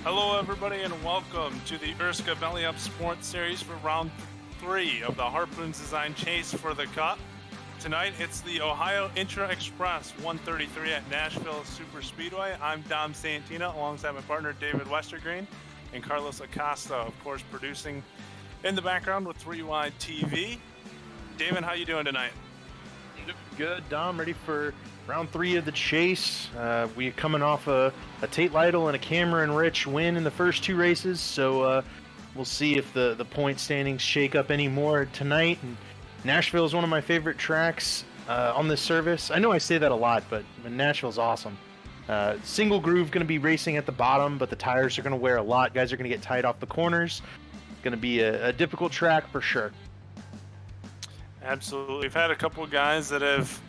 Hello, everybody, and welcome to the ERSCA Belly Up Sports Series for round 3 of the Harpoons Design Chase for the Cup. Tonight, it's the Ohio Intra Express 133 at Nashville Super Speedway. I'm Dom Santina, alongside my partner David Westergreen and Carlos Acosta, of course, producing in the background with 3 Wide TV. David, how you doing tonight? Good, Dom. Ready for round 3 of the chase. We're coming off a Tate Lytle and a Cameron Rich win in the first 2 races, so we'll see if the point standings shake up any more tonight. And Nashville is one of my favorite tracks on this service. I know I say that a lot, but Nashville's awesome. Single groove going to be racing at the bottom, but the tires are going to wear a lot. Guys are going to get tight off the corners. Going to be a difficult track for sure. Absolutely. We've had a couple of guys that have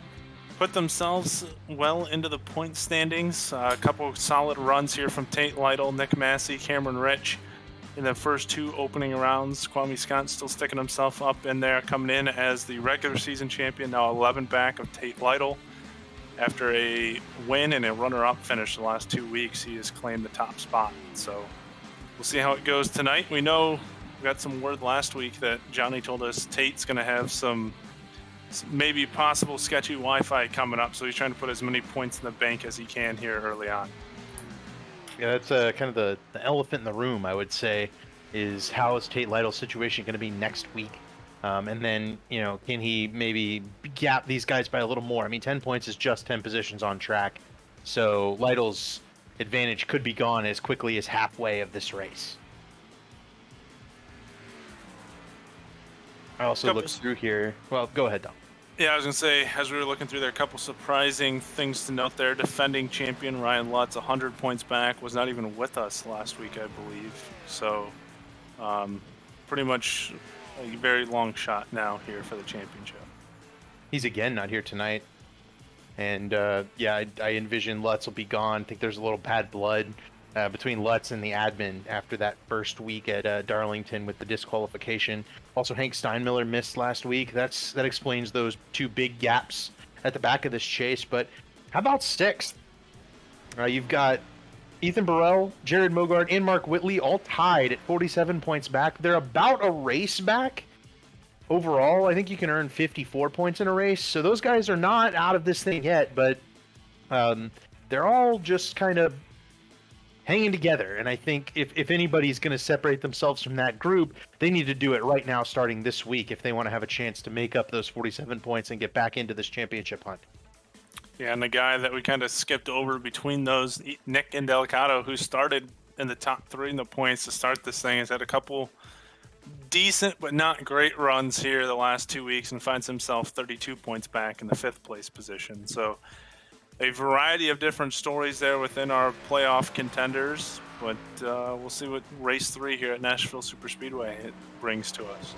put themselves well into the point standings. A couple of solid runs here from Tate Lytle, Nick Massey, Cameron Rich in the first 2 opening rounds. Kwame Scott still sticking himself up in there, coming in as the regular season champion, now 11 back of Tate Lytle. After a win and a runner-up finish the last 2 weeks, he has claimed the top spot. So we'll see how it goes tonight. We know we got some word last week that Johnny told us Tate's going to have some maybe possible sketchy Wi-Fi coming up, so he's trying to put as many points in the bank as he can here early on. Yeah, that's kind of the elephant in the room, I would say, is how is Tate Lytle's situation going to be next week? And then, you know, can he maybe gap these guys by a little more? I mean, 10 points is just 10 positions on track, so Lytle's advantage could be gone as quickly as halfway of this race. I also looked through here. Well, go ahead, Dom. Yeah, I was going to say, as we were looking through there, a couple surprising things to note there. Defending champion Ryan Lutz, 100 points back, was not even with us last week, I believe. So, pretty much a very long shot now here for the championship. He's again not here tonight. And, yeah, I envision Lutz will be gone. I think there's a little bad blood between Lutz and the admin after that first week at Darlington with the disqualification. Also, Hank Steinmiller missed last week. That explains those 2 big gaps at the back of this chase. But how about 6th? You've got Ethan Burrell, Jared Mogard, and Mark Whitley all tied at 47 points back. They're about a race back. Overall, I think you can earn 54 points in a race. So those guys are not out of this thing yet, but they're all just kind of hanging together. And I think if anybody's going to separate themselves from that group, they need to do it right now, starting this week, if they want to have a chance to make up those 47 points and get back into this championship hunt. Yeah, and the guy that we kind of skipped over between those, Nick Indelicato, who started in the top 3 in the points to start this thing, has had a couple decent but not great runs here the last 2 weeks and finds himself 32 points back in the 5th place position. So a variety of different stories there within our playoff contenders, but we'll see what race 3 here at Nashville Super Speedway it brings to us.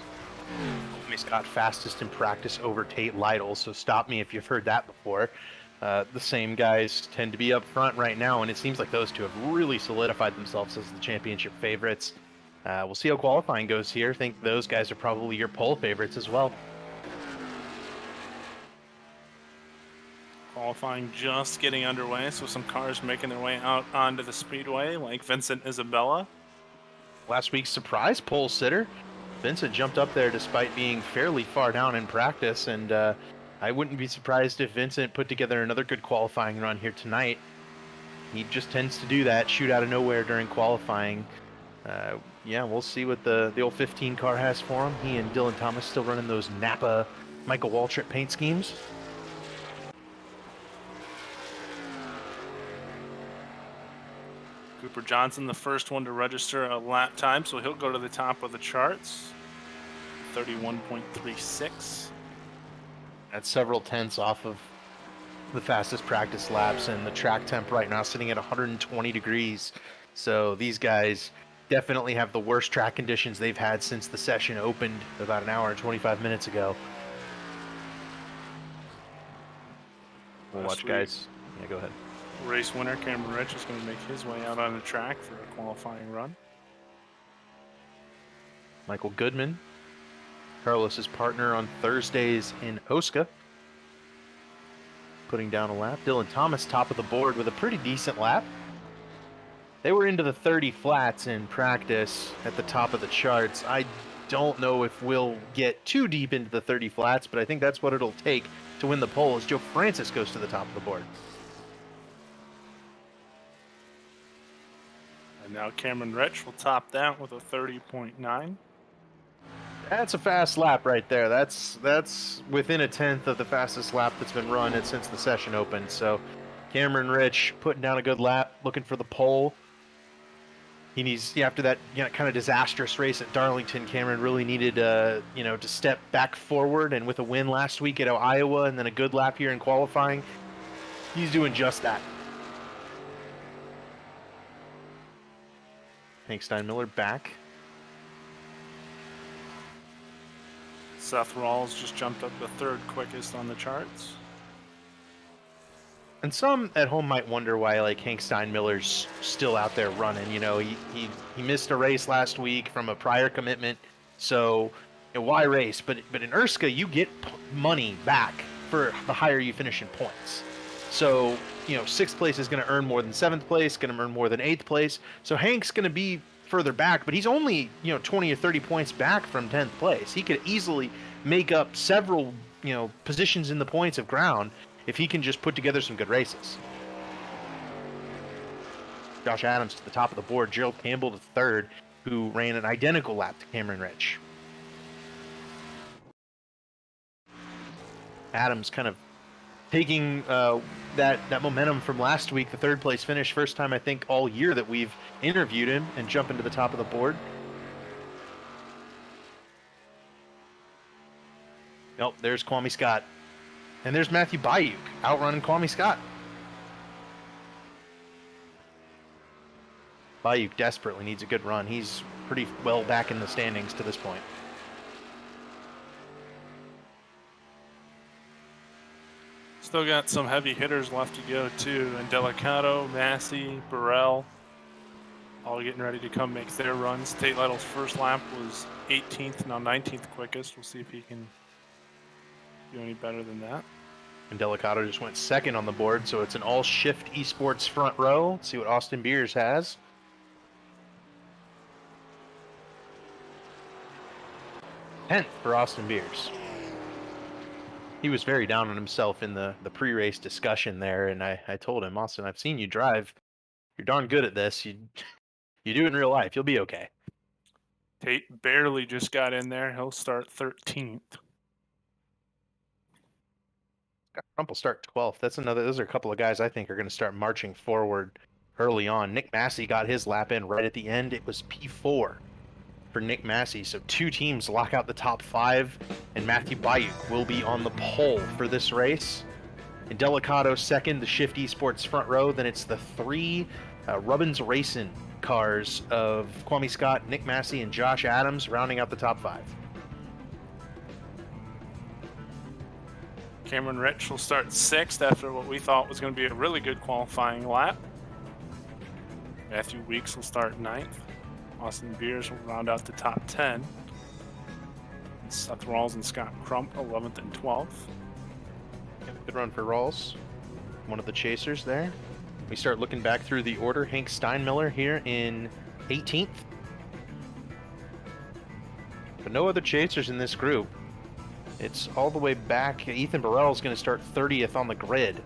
He's got fastest in practice over Tate Lytle, so stop me if you've heard that before. The same guys tend to be up front right now, and it seems like those 2 have really solidified themselves as the championship favorites. We'll see how qualifying goes here. I think those guys are probably your pole favorites as well. Qualifying just getting underway, so some cars making their way out onto the speedway, like Vincent Isabella. Last week's surprise pole sitter. Vincent jumped up there despite being fairly far down in practice, and I wouldn't be surprised if Vincent put together another good qualifying run here tonight. He just tends to do that, shoot out of nowhere during qualifying. Yeah, we'll see what the old 15 car has for him. He and Dylan Thomas still running those Napa Michael Waltrip paint schemes. Cooper Johnson, the first one to register a lap time, so he'll go to the top of the charts. 31.36. That's several tenths off of the fastest practice laps, and the track temp right now sitting at 120 degrees. So these guys definitely have the worst track conditions they've had since the session opened about an hour and 25 minutes ago. We'll watch, guys. Yeah, go ahead. Race winner Cameron Rich is going to make his way out on the track for a qualifying run. Michael Goodman, Carlos's partner on Thursdays in Osca, putting down a lap. Dylan Thomas top of the board with a pretty decent lap. They were into the 30 flats in practice at the top of the charts. I don't know if we'll get too deep into the 30 flats, but I think that's what it'll take to win the pole as Joe Francis goes to the top of the board. And now Cameron Rich will top that with a 30.9. That's a fast lap right there. That's within a tenth of the fastest lap that's been run since the session opened. So Cameron Rich putting down a good lap, looking for the pole. He needs, after that kind of disastrous race at Darlington, Cameron really needed to step back forward, and with a win last week at Iowa and then a good lap here in qualifying, he's doing just that. Hank Steinmiller back. Seth Rawls just jumped up the third quickest on the charts. And some at home might wonder why Hank Steinmiller's still out there running. He missed a race last week from a prior commitment, so why race? But in ERSCA you get money back for the higher you finish in points. So sixth place is going to earn more than seventh place, going to earn more than eighth place. So Hank's going to be further back, but he's only 20 or 30 points back from 10th place. He could easily make up several positions in the points of ground if he can just put together some good races. Josh Adams to the top of the board, Gerald Campbell to third, who ran an identical lap to Cameron Rich. Adams kind of taking that momentum from last week, the third place finish, first time I think all year that we've interviewed him, and jumping to the top of the board. Nope, there's Kwame Scott. And there's Matthew Bayuk outrunning Kwame Scott. Bayuk desperately needs a good run. He's pretty well back in the standings to this point. Still got some heavy hitters left to go too. And Delicato, Massey, Burrell, all getting ready to come make their runs. Tate Lytle's first lap was 18th, now 19th quickest. We'll see if he can do any better than that. And Delicato just went second on the board, so it's an all-shift esports front row. Let's see what Austin Beers has. Tenth for Austin Beers. He was very down on himself in the pre-race discussion there, and I told him, Austin, I've seen you drive. You're darn good at this. You do it in real life. You'll be okay. Tate barely just got in there. He'll start 13th. Crump will start 12th. Those are a couple of guys I think are going to start marching forward early on. Nick Massey got his lap in right at the end. It was P4 for Nick Massey. So two teams lock out the top five, and Matthew Bayuk will be on the pole for this race. And Delicato second, the Shift Esports front row. Then it's the three Rubbins Racing cars of Kwame Scott, Nick Massey, and Josh Adams rounding out the top five. Cameron Rich will start 6th after what we thought was going to be a really good qualifying lap. Matthew Weeks will start 9th. Austin Beers will round out the top 10. Seth Rawls and Scott Crump, 11th and 12th. Good run for Rawls, one of the chasers there. We start looking back through the order. Hank Steinmiller here in 18th. But no other chasers in this group. It's all the way back. Ethan Burrell is going to start 30th on the grid.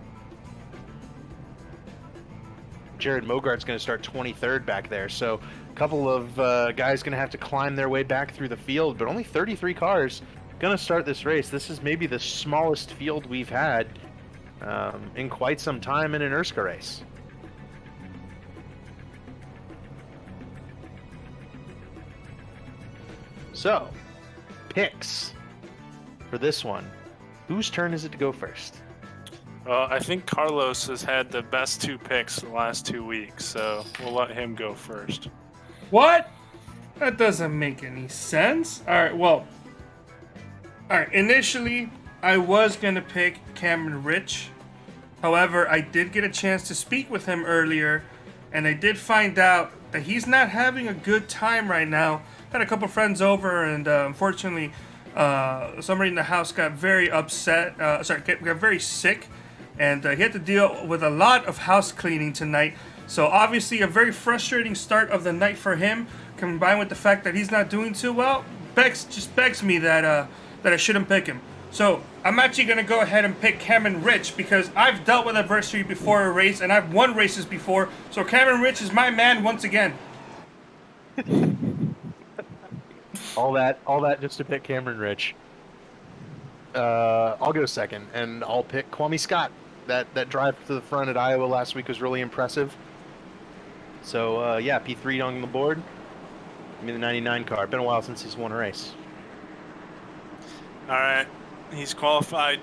Jared Mogart's going to start 23rd back there. So a couple of guys going to have to climb their way back through the field, but only 33 cars going to start this race. This is maybe the smallest field we've had in quite some time in an ERSCA race. So, picks for this one. Whose turn is it to go first? Well, I think Carlos has had the best 2 picks the last 2 weeks, so we'll let him go first. What? That doesn't make any sense. All right, initially, I was going to pick Cameron Rich. However, I did get a chance to speak with him earlier, and I did find out that he's not having a good time right now. Had a couple friends over, and unfortunately, somebody in the house got very upset. Got very sick, and he had to deal with a lot of house cleaning tonight. So obviously a very frustrating start of the night for him, combined with the fact that he's not doing too well, begs me that I shouldn't pick him. So I'm actually gonna go ahead and pick Cameron Rich because I've dealt with adversity before a race and I've won races before. So Cameron Rich is my man once again. All that just to pick Cameron Rich. I'll go second, and I'll pick Kwame Scott. That drive to the front at Iowa last week was really impressive. So yeah, P3 on the board. Give me the 99 car. Been a while since he's won a race. All right, he's qualified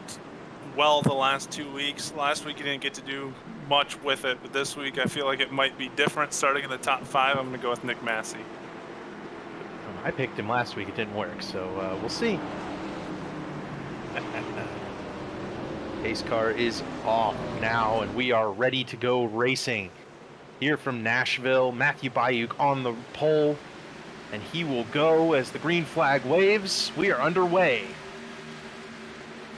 well the last 2 weeks. Last week he didn't get to do much with it, but this week I feel like it might be different. Starting in the top 5, I'm going to go with Nick Massey. I picked him last week. It didn't work, so we'll see. Pace car is off now, and we are ready to go racing. Here from Nashville, Matthew Bayuk on the pole, and he will go as the green flag waves. We are underway.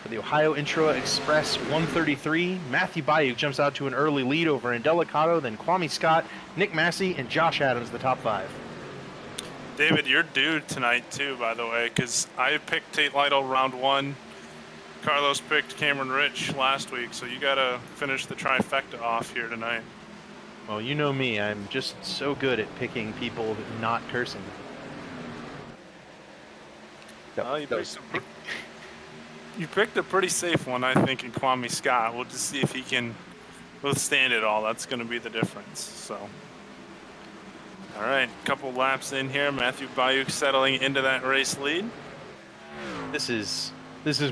For the Ohio Intra Express 133, Matthew Bayuk jumps out to an early lead over Indelicato, then Kwame Scott, Nick Massey, and Josh Adams, the top 5. David, you're due tonight too, by the way, because I picked Tate Lytle round 1. Carlos picked Cameron Rich last week, so you got to finish the trifecta off here tonight. Well, you know me. I'm just so good at picking people not cursing. Well, you picked a pretty safe one, I think, in Kwame Scott. We'll just see if he can withstand it all. That's going to be the difference. So, all right, couple laps in here. Matthew Bayuk settling into that race lead. This is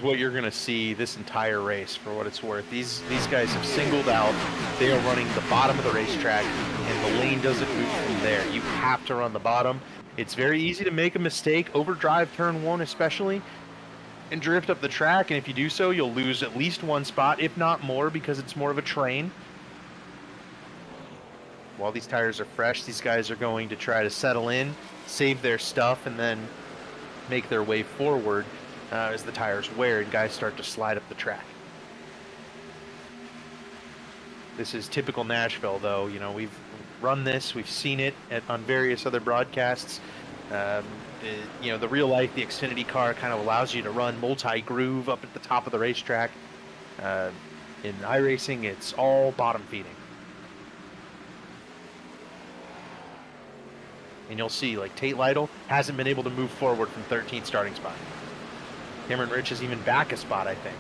what you're going to see this entire race, for what it's worth. These guys have singled out. They are running the bottom of the racetrack, and the lane doesn't move from there. You have to run the bottom. It's very easy to make a mistake, overdrive turn 1 especially, and drift up the track, and if you do so, you'll lose at least 1 spot, if not more, because it's more of a train. While these tires are fresh, these guys are going to try to settle in, save their stuff, and then make their way forward as the tires wear and guys start to slide up the track. This is typical Nashville, though. You know, we've run this, we've seen it on various other broadcasts. You know, the real life, the Xfinity car kind of allows you to run multi-groove up at the top of the racetrack. In iRacing, it's all bottom feeding. And you'll see, like, Tate Lytle hasn't been able to move forward from 13th starting spot. Cameron Rich is even back a spot, I think.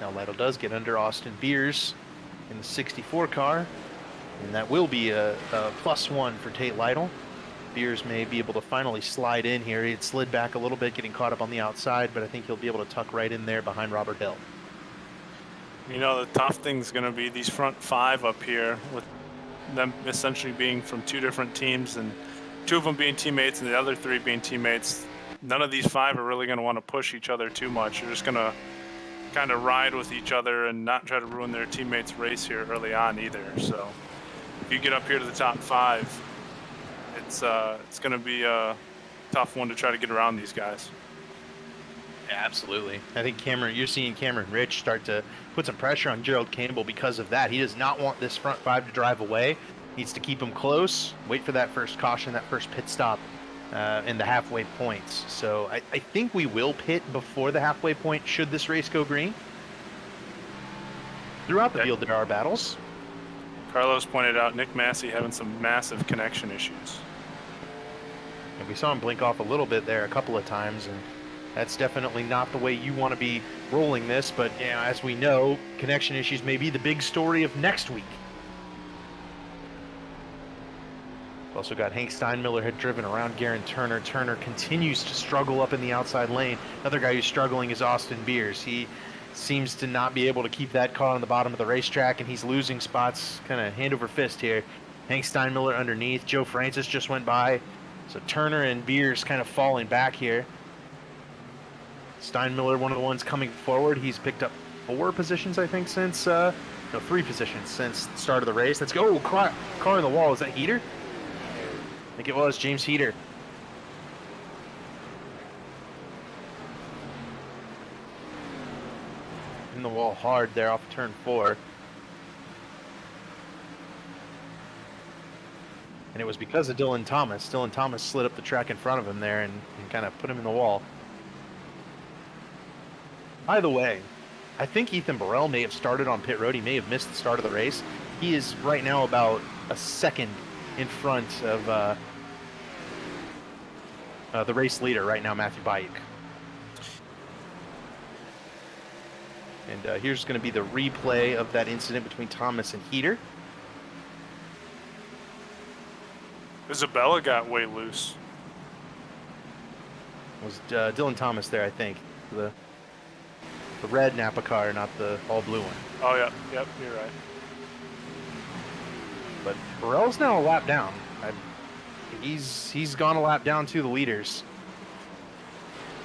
Now Lytle does get under Austin Beers in the 64 car, and that will be a +1 for Tate Lytle. Beers may be able to finally slide in here. He had slid back a little bit, getting caught up on the outside, but I think he'll be able to tuck right in there behind Robert Hill. You know, the tough thing's going to be these front 5 up here, with them essentially being from 2 different teams, and 2 of them being teammates and the other 3 being teammates. None of these 5 are really going to want to push each other too much. They're just going to kind of ride with each other and not try to ruin their teammates' race here early on either. So if you get up here to the top 5, it's going to be a tough one to try to get around these guys. Yeah, absolutely. I think you're seeing Cameron Rich start to put some pressure on Gerald Campbell because of that. He does not want this front 5 to drive away. Needs to keep him close, wait for that first caution, that first pit stop, and the halfway points. So I think we will pit before the halfway point should this race go green. Throughout the field, there are battles. Carlos pointed out Nick Massey having some massive connection issues. And we saw him blink off a little bit there a couple of times, and that's definitely not the way you want to be rolling this, but you know, as we know, connection issues may be the big story of next week. We've also got Hank Steinmiller had driven around Garen Turner. Turner continues to struggle up in the outside lane. Another guy who's struggling is Austin Beers. He seems to not be able to keep that car on the bottom of the racetrack, and he's losing spots kind of hand over fist here. Hank Steinmiller underneath. Joe Francis just went by. So Turner and Beers kind of falling back here. Steinmiller, one of the ones coming forward. He's picked up 4 positions, I think, since, 3 positions since the start of the race. Let's go. Car on the wall. Is that Heater? I think it was James Heater. hitting the wall hard there off turn 4. And it was because of Dylan Thomas. Dylan Thomas slid up the track in front of him there and kind of put him in the wall. By the way, I think Ethan Burrell may have started on pit road. He may have missed the start of the race. He is right now about a second in front of the race leader right now, Matthew Bayuk. And here's going to be the replay of that incident between Thomas and Heater. Isabella got way loose. It was Dylan Thomas there, I think. The red Napa car, not the all blue one. Oh, yeah. Yep, you're right. But Burrell's now a lap down. He's gone a lap down to the leaders.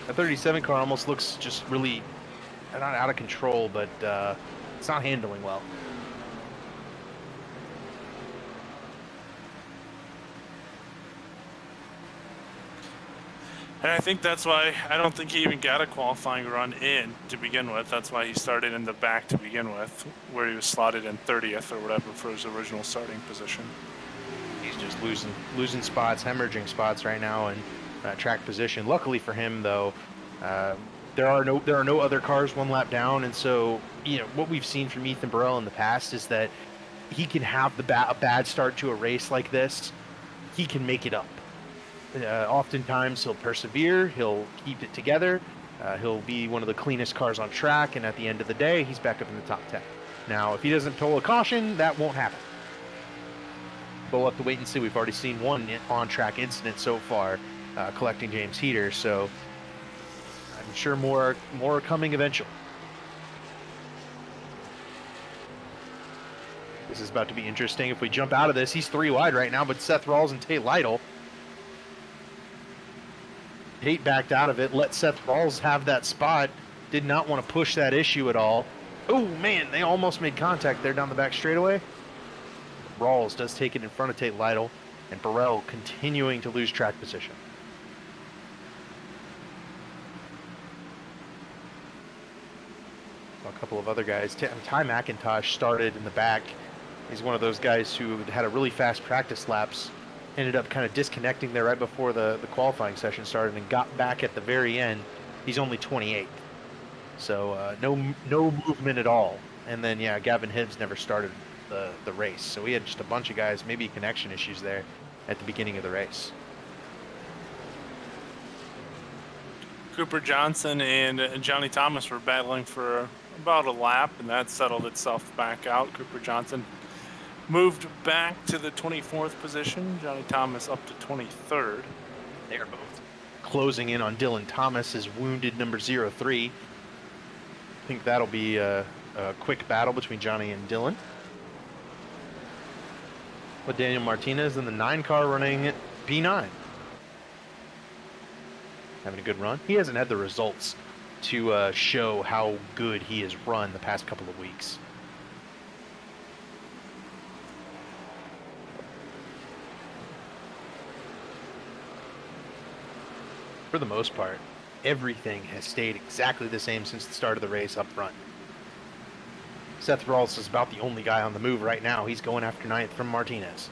The 37 car almost looks just really not out of control, but it's not handling well. And I think that's why I don't think he even got a qualifying run in to begin with. That's why he started in the back to begin with, where he was slotted in 30th or whatever for his original starting position. He's just losing spots, hemorrhaging spots right now in track position. Luckily for him, though, there are no other cars one lap down, and so what we've seen from Ethan Burrell in the past is that he can have a bad start to a race like this. He can make it up. Oftentimes he'll persevere, he'll keep it together, he'll be one of the cleanest cars on track, and at the end of the day, he's back up in the top 10. Now, if he doesn't pull a caution, that won't happen. But we'll have to wait and see. We've already seen one on-track incident so far, collecting James Heater, so I'm sure more are coming eventually. This is about to be interesting. If we jump out of this, he's 3 wide right now, but Seth Rawls and Tate Lytle. Tate backed out of it, let Seth Rawls have that spot. Did not want to push that issue at all. Oh, man, they almost made contact there down the back straightaway. Rawls does take it in front of Tate Lytle, and Burrell continuing to lose track position. A couple of other guys. Ty McIntosh started in the back. He's one of those guys who had a really fast practice laps. Ended up kind of disconnecting there right before the qualifying session started and got back at the very end. He's only 28. So no movement at all. And then, yeah, Gavin Hibbs never started the race. So we had just a bunch of guys, maybe connection issues there at the beginning of the race. Cooper Johnson and Johnny Thomas were battling for about a lap, and that settled itself back out. Cooper Johnson moved back to the 24th position. Johnny Thomas up to 23rd. They are both closing in on Dylan Thomas, wounded number 03. I think that'll be a quick battle between Johnny and Dylan. With Daniel Martinez in the 9 car running P9. Having a good run. He hasn't had the results to show how good he has run the past couple of weeks. For the most part, everything has stayed exactly the same since the start of the race up front. Seth Rawls is about the only guy on the move right now. He's going after 9th from Martinez.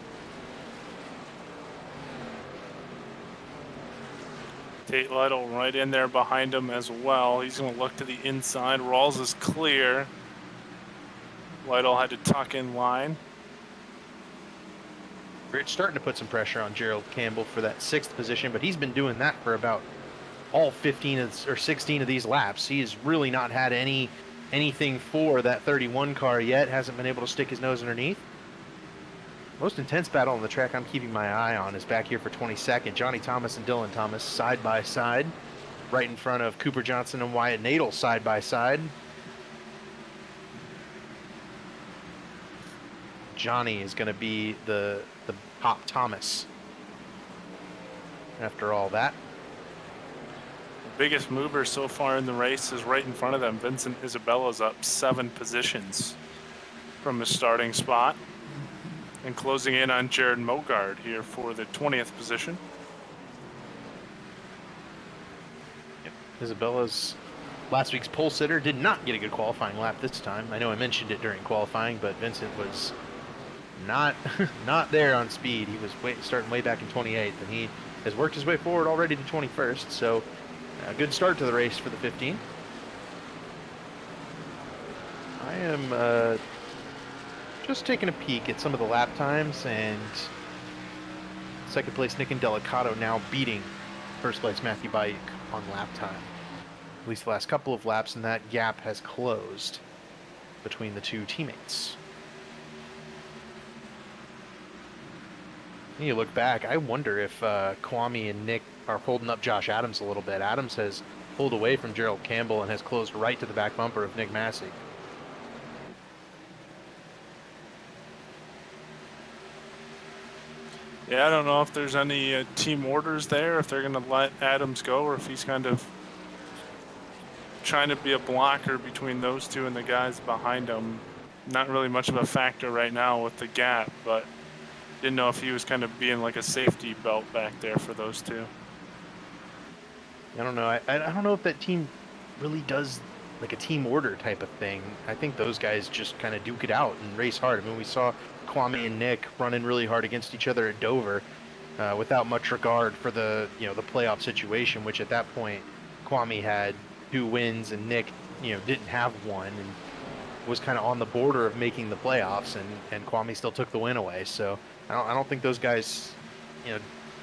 Tate Lytle right in there behind him as well. He's going to look to the inside. Rawls is clear. Lytle had to tuck in line. Rich starting to put some pressure on Gerald Campbell for that 6th position, but he's been doing that for about all 15 or 16 of these laps. He has really not had anything for that 31 car yet. Hasn't been able to stick his nose underneath. Most intense battle on the track I'm keeping my eye on is back here for 22nd. Johnny Thomas and Dylan Thomas side by side, right in front of Cooper Johnson and Wyatt Nadel side by side. Johnny is going to be the Pop Thomas after all that. The biggest mover so far in the race is right in front of them. Vincent Isabella's up 7 positions from his starting spot. And closing in on Jared Mogard here for the 20th position. Yep. Isabella's last week's pole sitter did not get a good qualifying lap this time. I know I mentioned it during qualifying, but Vincent was not not there on speed. He was starting way back in 28th, and he has worked his way forward already to 21st. So a good start to the race for the 15. I am just taking a peek at some of the lap times, and second place Nick Delicato now beating first place Matthew Bayuk on lap time. At least the last couple of laps, and that gap has closed between the two teammates. You look back, I wonder if Kwame and Nick are holding up Josh Adams a little bit. Adams has pulled away from Gerald Campbell and has closed right to the back bumper of Nick Massey. Yeah, I don't know if there's any team orders there, if they're going to let Adams go, or if he's kind of trying to be a blocker between those two and the guys behind him. Not really much of a factor right now with the gap, but didn't know if he was kind of being like a safety belt back there for those two. I don't know. I don't know if that team really does like a team order type of thing. I think those guys just kind of duke it out and race hard. I mean, we saw Kwame and Nick running really hard against each other at Dover without much regard for the the playoff situation, which at that point Kwame had 2 wins and Nick didn't have one and was kind of on the border of making the playoffs, and Kwame still took the win away. So I don't think those guys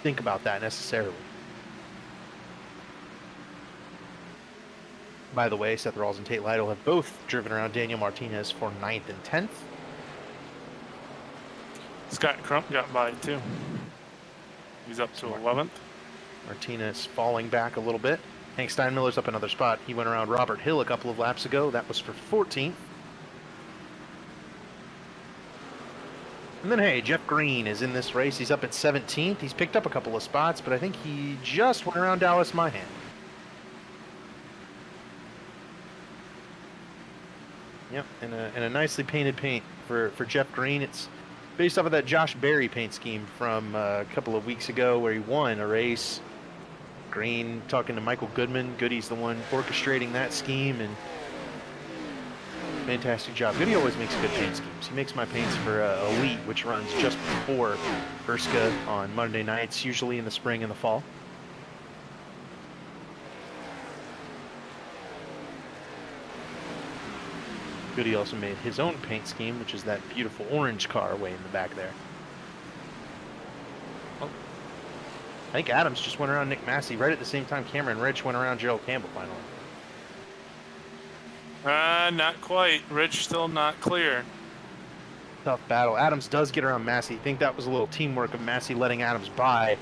think about that necessarily. By the way, Seth Rawls and Tate Lytle have both driven around Daniel Martinez for 9th and 10th. Scott Crump got by too. He's up to 11th. Martinez falling back a little bit. Hank Steinmiller's up another spot. He went around Robert Hill a couple of laps ago. That was for 14th. And then, hey, Jeff Green is in this race. He's up at 17th. He's picked up a couple of spots, but I think he just went around Dallas Mahan. Yep, and a nicely painted paint for Jeff Green. It's based off of that Josh Berry paint scheme from a couple of weeks ago where he won a race. Green talking to Michael Goodman. Goody's the one orchestrating that scheme, and fantastic job. Goody always makes good paint schemes. He makes my paints for Elite, which runs just before ERSCA on Monday nights, usually in the spring and the fall. Goody also made his own paint scheme, which is that beautiful orange car way in the back there. Oh. I think Adams just went around Nick Massey right at the same time Cameron Rich went around Gerald Campbell finally. Not quite. Rich still not clear. Tough battle. Adams does get around Massey. I think that was a little teamwork of Massey letting Adams by.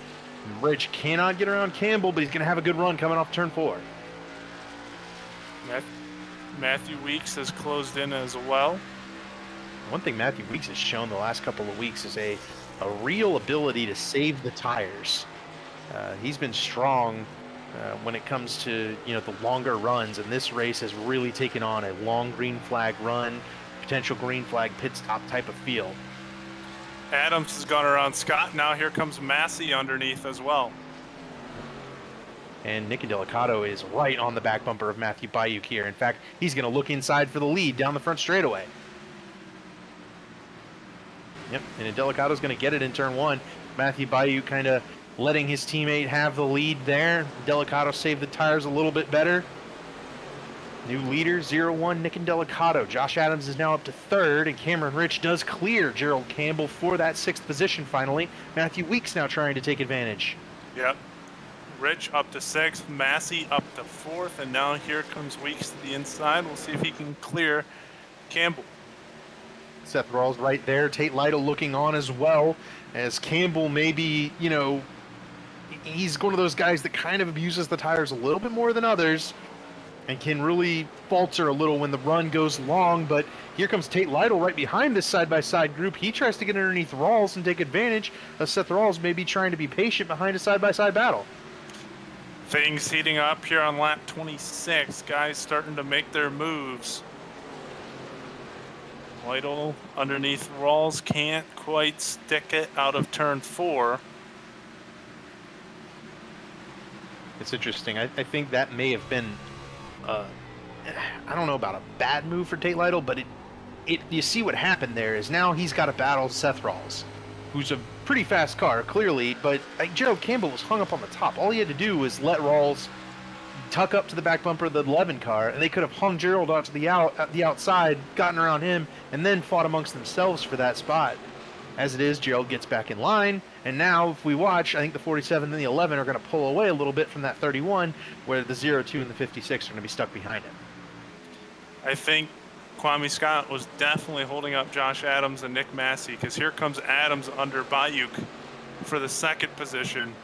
Rich cannot get around Campbell, but he's going to have a good run coming off turn 4. Matthew Weeks has closed in as well. One thing Matthew Weeks has shown the last couple of weeks is a real ability to save the tires. He's been strong when it comes to the longer runs, and this race has really taken on a long green flag run, potential green flag pit stop type of feel. Adams has gone around Scott. Now here comes Massey underneath as well. And Nick Delicato is right on the back bumper of Matthew Bayuk here. In fact, he's going to look inside for the lead down the front straightaway. Yep, and Delicato's going to get it in turn 1. Matthew Bayuk kind of letting his teammate have the lead there. Delicato saved the tires a little bit better. New leader, 0-1, Nick Delicato. Josh Adams is now up to 3rd, and Cameron Rich does clear Gerald Campbell for that 6th position finally. Matthew Weeks now trying to take advantage. Yep. Rich up to 6th, Massey up to 4th, and now here comes Weeks to the inside. We'll see if he can clear Campbell. Seth Rawls right there. Tate Lytle looking on as well, as Campbell maybe, he's one of those guys that kind of abuses the tires a little bit more than others and can really falter a little when the run goes long. But here comes Tate Lytle right behind this side-by-side group. He tries to get underneath Rawls and take advantage of Seth Rawls maybe trying to be patient behind a side-by-side battle. Things heating up here on lap 26. Guys starting to make their moves. Lytle underneath Rawls can't quite stick it out of turn 4. It's interesting. I think that may have been I don't know about a bad move for Tate Lytle, but you see what happened there is now he's got to battle Seth Rawls, who's a pretty fast car, clearly, but Gerald Campbell was hung up on the top. All he had to do was let Rawls tuck up to the back bumper of the 11 car, and they could have hung Gerald out to the outside, gotten around him, and then fought amongst themselves for that spot. As it is, Gerald gets back in line, and now if we watch, I think the 47 and the 11 are going to pull away a little bit from that 31, where the 02 and the 56 are going to be stuck behind him. I think Kwame Scott was definitely holding up Josh Adams and Nick Massey, because here comes Adams under Bayuk for the second position,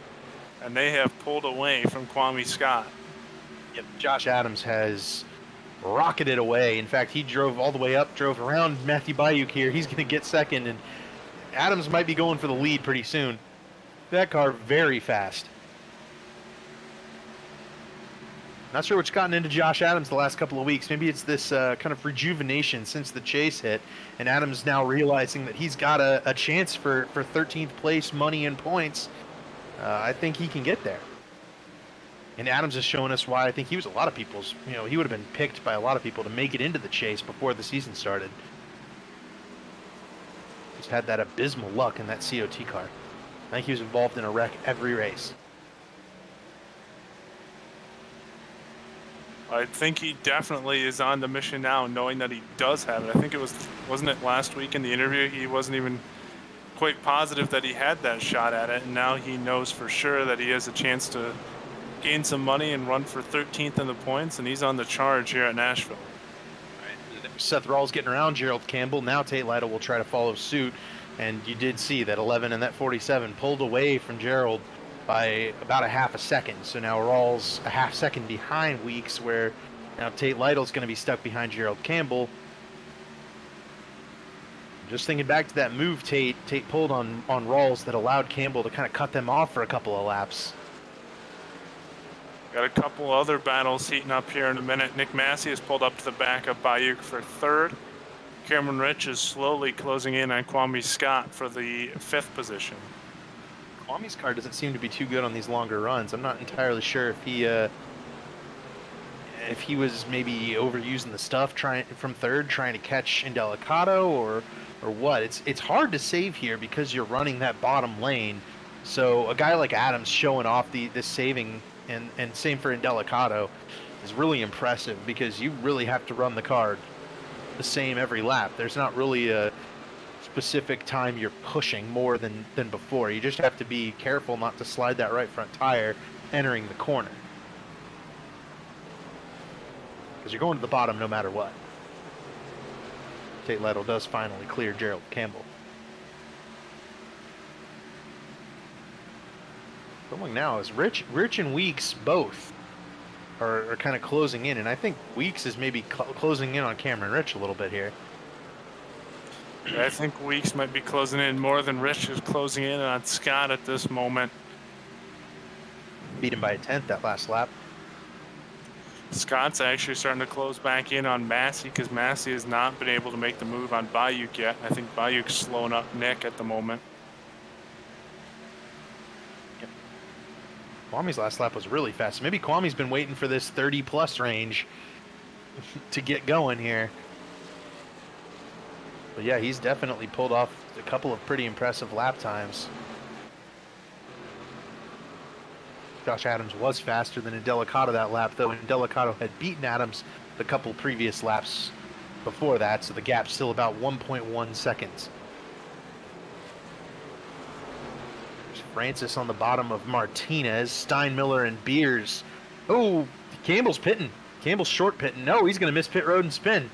and they have pulled away from Kwame Scott. Yep, Josh Adams has rocketed away. In fact, he drove all the way up, drove around Matthew Bayuk here. He's going to get second, and Adams might be going for the lead pretty soon. That car very fast. Not sure what's gotten into Josh Adams the last couple of weeks. Maybe it's this kind of rejuvenation since the chase hit, and Adams now realizing that he's got a chance for 13th place money and points. I think he can get there. And Adams is showing us why I think he was a lot of people's, he would have been picked by a lot of people to make it into the chase before the season started. Just had that abysmal luck in that COT car. I think he was involved in a wreck every race. I think he definitely is on the mission now, knowing that he does have it. I think wasn't it last week in the interview, he wasn't even quite positive that he had that shot at it, and now he knows for sure that he has a chance to gain some money and run for 13th in the points, and he's on the charge here at Nashville. Right. Seth Rawls getting around Gerald Campbell. Now Tate Lytle will try to follow suit, and you did see that 11 and that 47 pulled away from Gerald by about a half a second. So now Rawls a half second behind Weeks, where now Tate Lytle's going to be stuck behind Gerald Campbell. Just thinking back to that move Tate pulled on Rawls that allowed Campbell to kind of cut them off for a couple of laps. Got a couple other battles heating up here in a minute. Nick Massey has pulled up to the back of Bayuk for third. Cameron Rich is slowly closing in on Kwame Scott for the 5th position. Kwame's car doesn't seem to be too good on these longer runs. I'm not entirely sure if he was maybe overusing the stuff from third, trying to catch Indelicato, or what. It's hard to save here because you're running that bottom lane. So a guy like Adams showing off this saving, and same for Indelicato, is really impressive, because you really have to run the car the same every lap. There's not really a specific time you're pushing more than before. You just have to be careful not to slide that right front tire entering the corner, because you're going to the bottom no matter what. Tate Lytle does finally clear Gerald Campbell. Going now is Rich and Weeks both are kind of closing in, and I think Weeks is maybe closing in on Cameron Rich a little bit here. I think Weeks might be closing in more than Rich is closing in on Scott at this moment. Beat him by a 10th that last lap. Scott's actually starting to close back in on Massey, because Massey has not been able to make the move on Bayuk yet. I think Bayuk's slowing up Nick at the moment. Yep. Kwame's last lap was really fast. Maybe Kwame's been waiting for this 30-plus range to get going here. But yeah, he's definitely pulled off a couple of pretty impressive lap times. Josh Adams was faster than Indelicato that lap, though Indelicato had beaten Adams the couple previous laps before that, so the gap's still about 1.1 seconds. There's Francis on the bottom of Martinez, Steinmiller and Beers. Oh, Campbell's pitting. Campbell's short pitting. No, he's going to miss pit road and spin.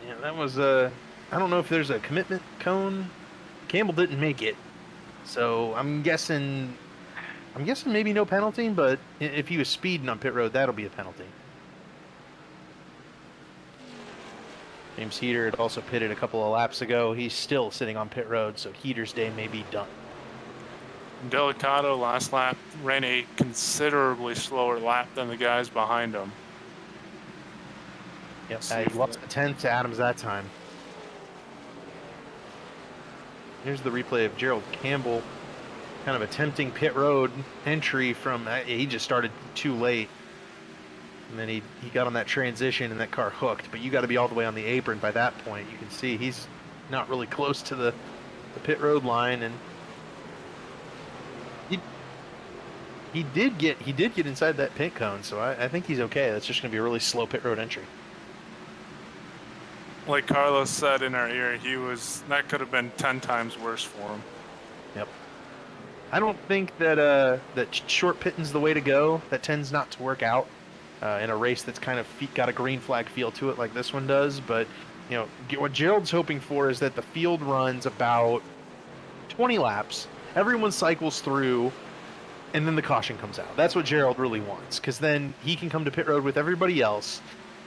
Yeah, that was I don't know if there's a commitment cone. Campbell didn't make it, so I'm guessing maybe no penalty, but if he was speeding on pit road, that'll be a penalty. James Heater had also pitted a couple of laps ago. He's still sitting on pit road, so Heater's day may be done. Indelicato last lap ran a considerably slower lap than the guys behind him. Yep, he lost a 10th to Adams that time. Here's the replay of Gerald Campbell kind of a tempting pit road entry from, he just started too late. And then he got on that transition and that car hooked, but you got to be all the way on the apron by that point. You can see he's not really close to the pit road line, and he did get inside that pit cone, so I think he's okay. That's just going to be a really slow pit road entry. Like Carlos said in our ear, that could have been 10 times worse for him. Yep. I don't think that short pitting's the way to go. That tends not to work out in a race that's kind of got a green flag feel to it like this one does. But you know, what Gerald's hoping for is that the field runs about 20 laps, everyone cycles through, and then the caution comes out. That's what Gerald really wants, because then he can come to pit road with everybody else,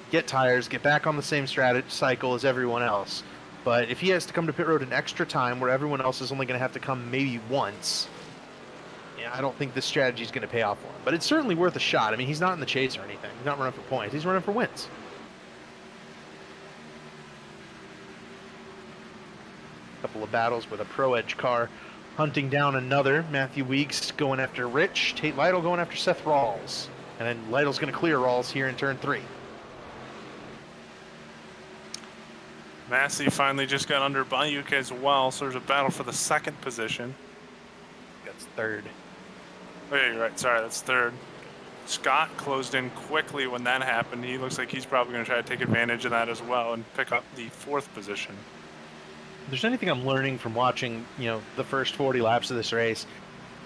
get tires, get back on the same cycle as everyone else. But if he has to come to pit road an extra time where everyone else is only going to have to come maybe once, yeah, I don't think this strategy is going to pay off for him. But it's certainly worth a shot. I mean, he's not in the chase or anything. He's not running for points. He's running for wins. Couple of battles with a Pro Edge car hunting down another. Matthew Weeks going after Rich. Tate Lytle going after Seth Rawls. And then Lytle's going to clear Rawls here in turn 3. Massey finally just got under Bayuk as well, so there's a battle for the second position. That's third. Oh yeah, you're right. Sorry, that's third. Scott closed in quickly when that happened. He looks like he's probably going to try to take advantage of that as well and pick up the 4th position. If there's anything I'm learning from watching, the first 40 laps of this race,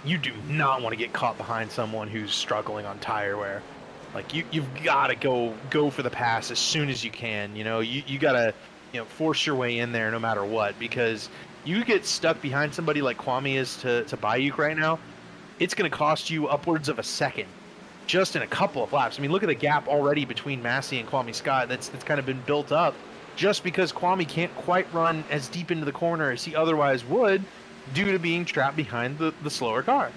you do not want to get caught behind someone who's struggling on tire wear. Like you've got to go for the pass as soon as you can. You got to force your way in there no matter what, because you get stuck behind somebody like Kwame is to Bayuk right now, it's going to cost you upwards of a second just in a couple of laps. I mean, look at the gap already between Massey and Kwame Scott that's kind of been built up just because Kwame can't quite run as deep into the corner as he otherwise would due to being trapped behind the slower car.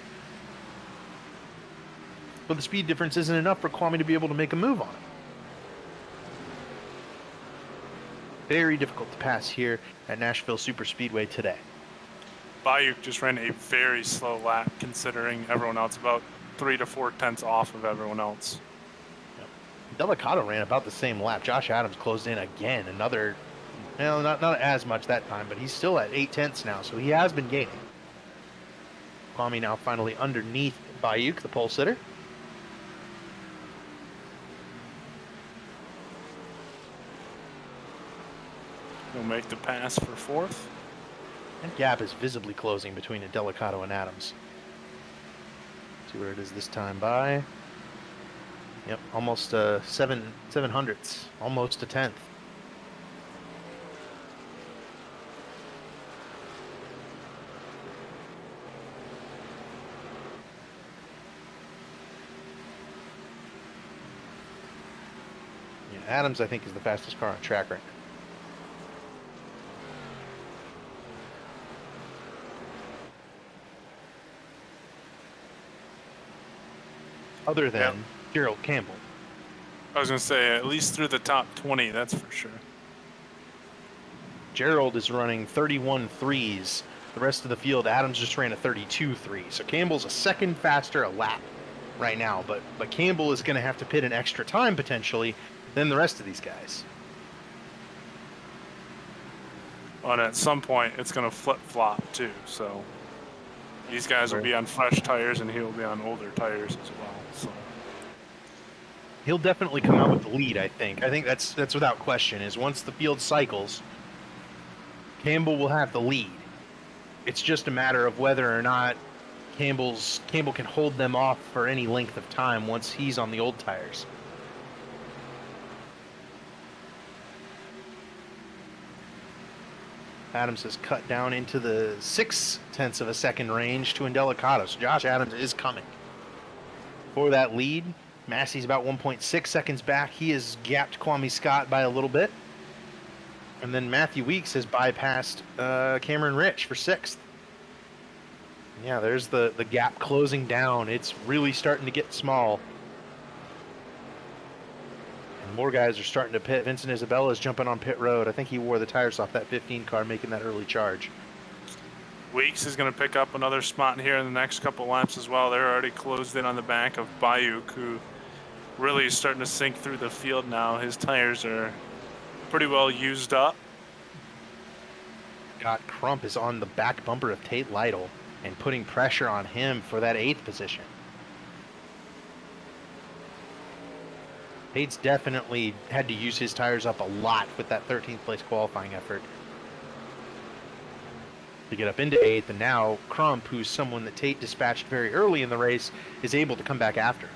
But the speed difference isn't enough for Kwame to be able to make a move on it. Very difficult to pass here at Nashville Superspeedway today. Bayuk just ran a very slow lap considering everyone else, about 3 to 4 tenths off of everyone else. Delicato ran about the same lap. Josh Adams closed in again. Another, not as much that time, but he's still at 8 tenths now, so he has been gaining. Kwame now finally underneath Bayuk, the pole sitter. He'll make the pass for 4th. That gap is visibly closing between Delicato and Adams. See where it is this time by. Yep, almost 7/700ths, almost a tenth. Yeah, Adams, I think, is the fastest car on track right now. Other than Gerald Campbell. I was going to say, at least through the top 20, that's for sure. Gerald is running 31.3s. The rest of the field, Adams just ran a 32.3. So Campbell's a second faster a lap right now. But Campbell is going to have to pit an extra time, potentially, than the rest of these guys. Well, and at some point, it's going to flip-flop, too. So these guys will be on fresh tires, and he'll be on older tires as well. So he'll definitely come out with the lead, I think. I think that's without question, is once the field cycles, Campbell will have the lead. It's just a matter of whether or not Campbell can hold them off for any length of time once he's on the old tires. Adams has cut down into the 0.6 of a second range to Indelicato. So Josh Adams is coming for that lead. Massey's about 1.6 seconds back. He has gapped Kwame Scott by a little bit. And then Matthew Weeks has bypassed Cameron Rich for 6th. Yeah, there's the gap closing down. It's really starting to get small. And more guys are starting to pit. Vincent Isabella is jumping on pit road. I think he wore the tires off that 15 car, making that early charge. Weeks is going to pick up another spot here in the next couple laps as well. They're already closed in on the back of Bayuk, who really is starting to sink through the field now. His tires are pretty well used up. Scott Crump is on the back bumper of Tate Lytle and putting pressure on him for that 8th position. Tate's definitely had to use his tires up a lot with that 13th place qualifying effort to get up into 8th, and now Crump, who's someone that Tate dispatched very early in the race, is able to come back after.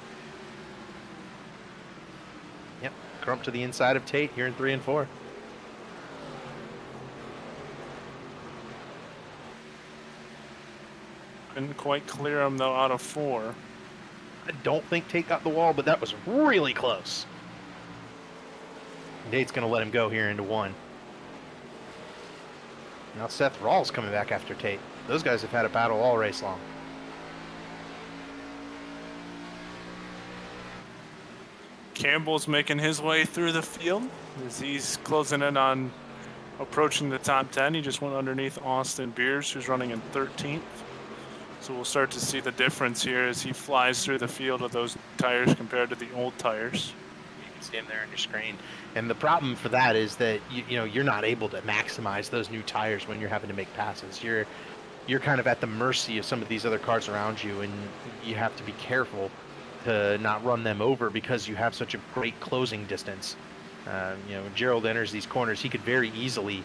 Yep, Crump to the inside of Tate here in 3 and 4. Couldn't quite clear him though out of 4. I don't think Tate got the wall, but that was really close. Tate's going to let him go here into 1. Now Seth Rawls coming back after Tate. Those guys have had a battle all race long. Campbell's making his way through the field as he's closing in on approaching the top 10. He just went underneath Austin Beers, who's running in 13th. So we'll start to see the difference here as he flies through the field with those tires compared to the old tires. You can see him there on your screen. And the problem for that is that you're not able to maximize those new tires when you're having to make passes. You're kind of at the mercy of some of these other cars around you, and you have to be careful to not run them over because you have such a great closing distance. When Gerald enters these corners, he could very easily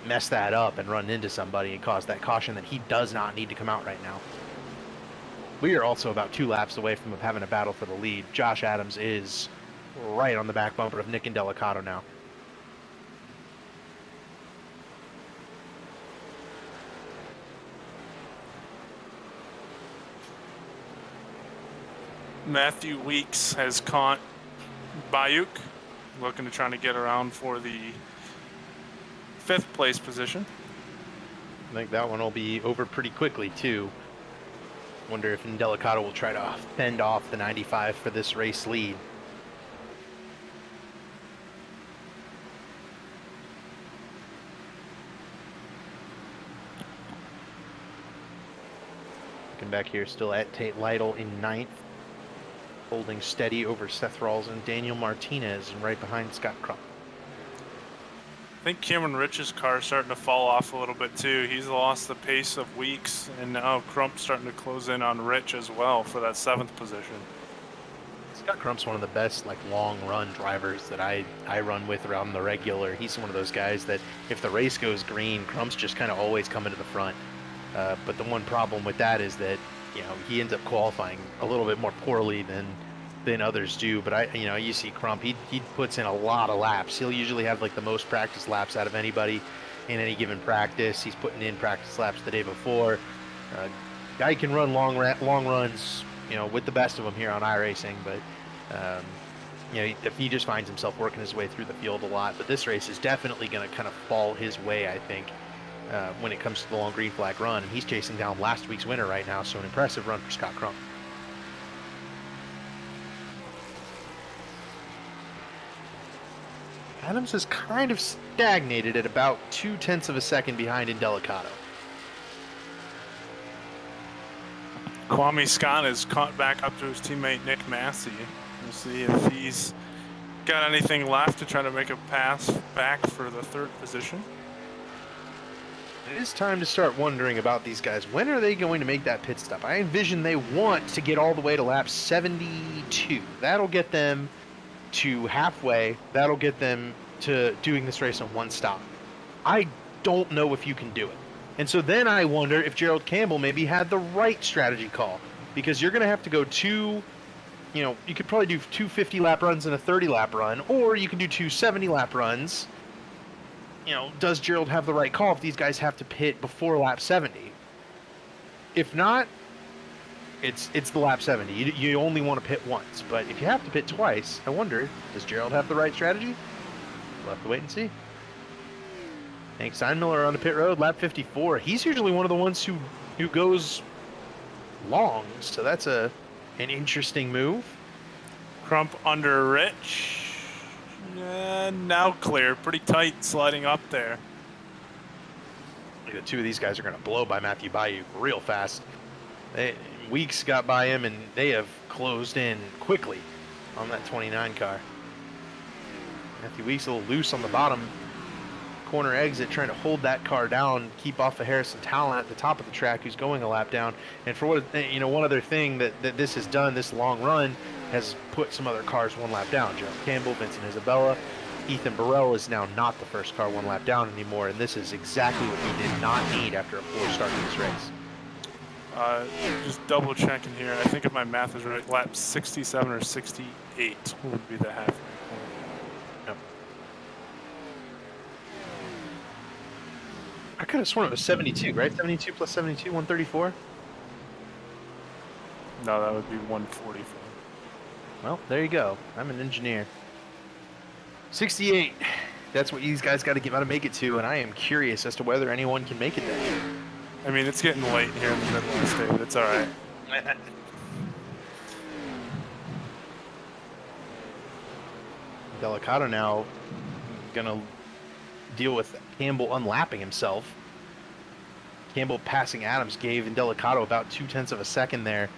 mess that up and run into somebody and cause that caution that he does not need to come out right now. We are also about 2 laps away from having a battle for the lead. Josh Adams is right on the back bumper of Nick and Delicato now. Matthew Weeks has caught Bayuk, looking to try to get around for the 5th place position. I think that one will be over pretty quickly too. Wonder if Delicato will try to fend off the 95 for this race lead. Looking back here, still at Tate Lytle in 9th. Holding steady over Seth Rawls and Daniel Martinez, and right behind Scott Crump. I think Cameron Rich's car is starting to fall off a little bit too. He's lost the pace of Weeks, and now Crump's starting to close in on Rich as well for that 7th position. Scott Crump's one of the best long run drivers that I run with around the regular. He's one of those guys that if the race goes green, Crump's just kind of always coming to the front. But the one problem with that is that he ends up qualifying a little bit more poorly than others do. But you see Crump, he puts in a lot of laps. He'll usually have the most practice laps out of anybody in any given practice. He's putting in practice laps the day before. Guy can run long runs, with the best of them here on iRacing. But he just finds himself working his way through the field a lot. But this race is definitely going to kind of fall his way, I think. When it comes to the long green flag run, and he's chasing down last week's winner right now, so an impressive run for Scott Crump. Adams has kind of stagnated at about 0.2 of a second behind Delicato. Kwame Scott is caught back up to his teammate Nick Massey. We'll see if he's got anything left to try to make a pass back for the 3rd position. It is time to start wondering about these guys. When are they going to make that pit stop? I envision they want to get all the way to lap 72. That'll get them to halfway. That'll get them to doing this race on 1 stop. I don't know if you can do it. And so then I wonder if Gerald Campbell maybe had the right strategy call, because you're going to have to go you could probably do 2 50-lap runs and a 30-lap run, or you can do 2 70-lap runs. Does Gerald have the right call if these guys have to pit before lap 70? If not, it's the lap 70. You only want to pit once, but if you have to pit twice, I wonder, does Gerald have the right strategy? We'll have to wait and see. Hank Steinmiller on the pit road, lap 54. He's usually one of the ones who goes long, so that's an interesting move. Crump under Rich. Now clear, pretty tight sliding up there. The two of these guys are going to blow by Matthew Bayou real fast. Weeks got by him, and they have closed in quickly on that 29 car. Matthew Weeks a little loose on the bottom corner exit, trying to hold that car down, keep off of Harrison Talent at the top of the track, who's going a lap down. And for what, you know, one other thing that this has done, this long run, has put some other cars one lap down. Joe Campbell, Vincent Isabella, Ethan Burrell is now not the first car one lap down anymore, and this is exactly what we did not need after a poor start to this race. Just double checking here. I think if my math is right, lap 67 or 68 would be the halfway point. Yep. I could have sworn it was 72, right? 72 plus 72, 134? No, that would be 144. Well, there you go. I'm an engineer. 68. That's what these guys got to make it to, and I am curious as to whether anyone can make it there. I mean, it's getting late here in the Midwest, David. It's all right. Delicato now gonna deal with Campbell unlapping himself. Campbell passing Adams gave Delicato about 0.2 of a second there,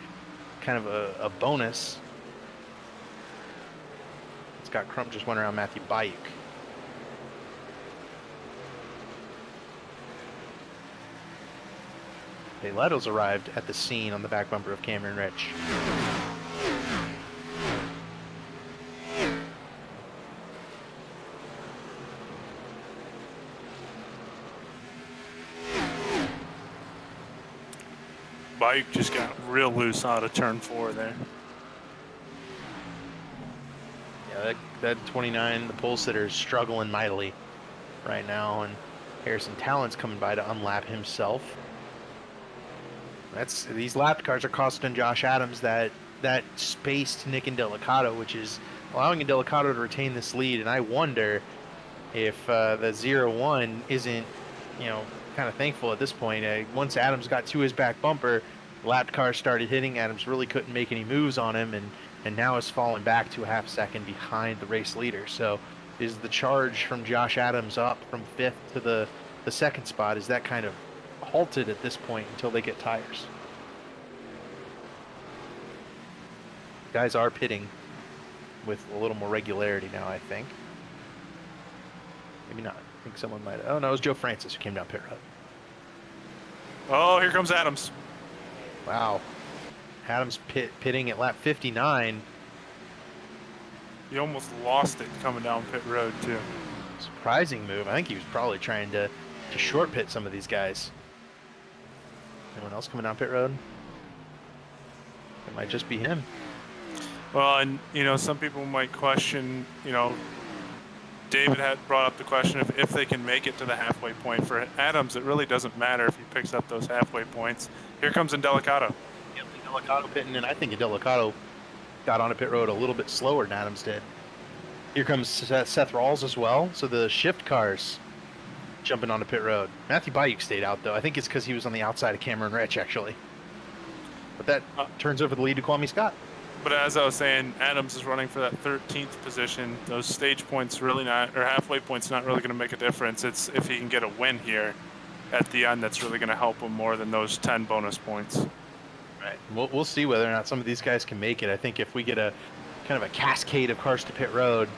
kind of a bonus. Scott Crump just went around Matthew Bayuk. Leto's arrived at the scene on the back bumper of Cameron Rich. Bayuk just got real loose out of turn 4 there. Yeah, that 29, the pole sitter, is struggling mightily right now, and Harrison Talent's coming by to unlap himself. These lapped cars are costing Josh Adams that space to Nick Delicato, which is allowing Delicato to retain this lead. And I wonder if the 0-1 isn't, you know, kind of thankful at this point. Once Adams got to his back bumper, lapped cars started hitting. Adams really couldn't make any moves on him, and now is falling back to a half second behind the race leader. So is the charge from Josh Adams up from 5th to the second spot, is that kind of halted at this point until they get tires? Guys are pitting with a little more regularity now, I think. Maybe not. I think someone might. Oh no, it was Joe Francis who came down pit road. Oh, here comes Adams. Wow. Adams pitting at lap 59. He almost lost it coming down pit road too. Surprising move. I think he was probably trying to short pit some of these guys. Anyone else coming down pit road? It might just be him. Well, and you know, some people might question, you know, David had brought up the question if they can make it to the halfway point. For Adams, it really doesn't matter if he picks up those halfway points. Here comes Delicato. Yep, Delicato pitting, and I think Delicato got on a pit road a little bit slower than Adams did. Here comes Seth Rawls as well. So the shift cars jumping onto pit road. Matthew Bayuk stayed out, though. I think it's because he was on the outside of Cameron Rich, actually. But that turns over the lead to Kwame Scott. But as I was saying, Adams is running for that 13th position. Those stage points really not, or halfway points not really going to make a difference. It's if he can get a win here at the end that's really going to help him more than those 10 bonus points. Right. We'll see whether or not some of these guys can make it. I think if we get a kind of a cascade of cars to pit road,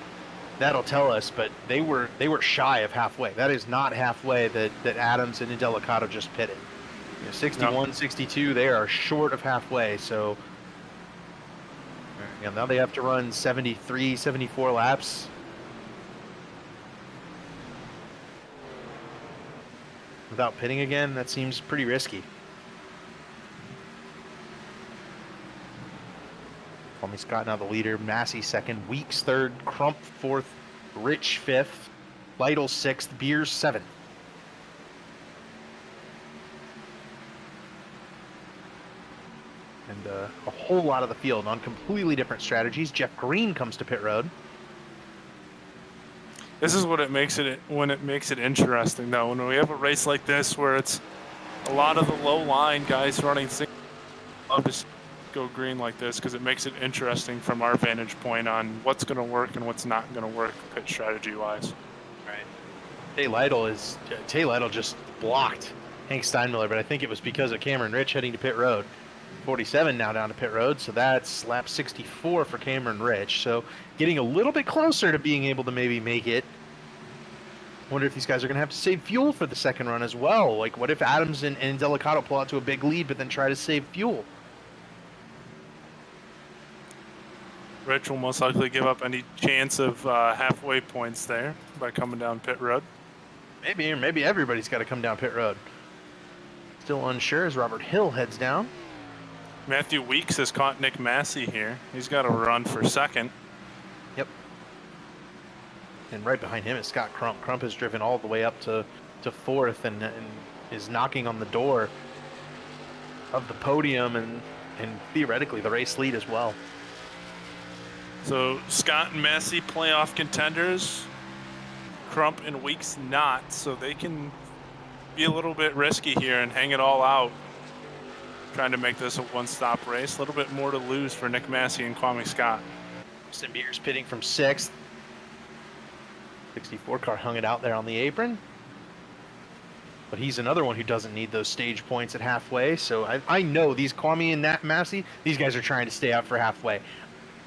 that'll tell us. But they were shy of halfway. That is not halfway that Adams and Delicato just pitted. You know, 61, no. 62, they are short of halfway. So you know, now they have to run 73, 74 laps. Without pitting again, that seems pretty risky. Kwame Scott now the leader, Massey second, Weeks third, Crump fourth, Rich fifth, Lytle sixth, Beers seventh. And a whole lot of the field on completely different strategies. Jeff Green comes to pit road. This is what it makes it when it makes it interesting, though. When we have a race like this where it's a lot of the low line guys running, I'll just go green like this because it makes it interesting from our vantage point on what's going to work and what's not going to work pit strategy wise. Right. Tay Lytle just blocked Hank Steinmiller, but I think it was because of Cameron Rich heading to pit road. 47 now down to pit road, so that's lap 64 for Cameron Rich. So getting a little bit closer to being able to maybe make it. Wonder if these guys are going to have to save fuel for the second run as well. Like, what if Adams and Delicato pull out to a big lead, but then try to save fuel? Rich will most likely give up any chance of halfway points there by coming down pit road. Maybe, or maybe everybody's got to come down pit road. Still unsure as Robert Hill heads down. Matthew Weeks has caught Nick Massey here. He's got a run for second. Yep. And right behind him is Scott Crump. Crump has driven all the way up to fourth and is knocking on the door of the podium and theoretically the race lead as well. So Scott and Massey playoff contenders. Crump and Weeks not, so they can be a little bit risky here and hang it all out. Trying to make this a one-stop race. A little bit more to lose for Nick Massey and Kwame Scott. Austin Beers pitting from sixth. 64 car hung it out there on the apron. But he's another one who doesn't need those stage points at halfway. So I know these Kwame and Nat Massey, these guys are trying to stay out for halfway.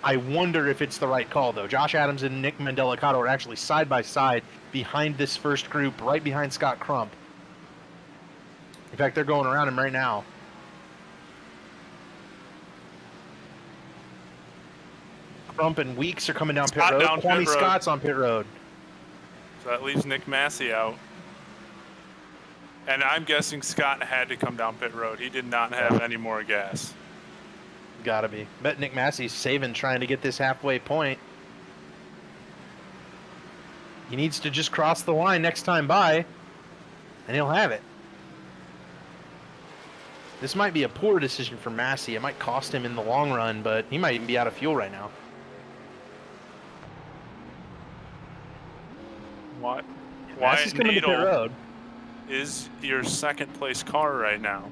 I wonder if it's the right call, though. Josh Adams and Nick Mandelicato are actually side by side behind this first group, right behind Scott Crump. In fact, they're going around him right now. Crump and Weeks are coming down pit road. Kwame Scott's on pit road. So that leaves Nick Massey out. And I'm guessing Scott had to come down pit road. He did not have any more gas. Gotta be. Bet Nick Massey's saving trying to get this halfway point. He needs to just cross the line next time by, and he'll have it. This might be a poor decision for Massey. It might cost him in the long run, but he might even be out of fuel right now. What? Massey's coming to pit road. Is your second place car right now.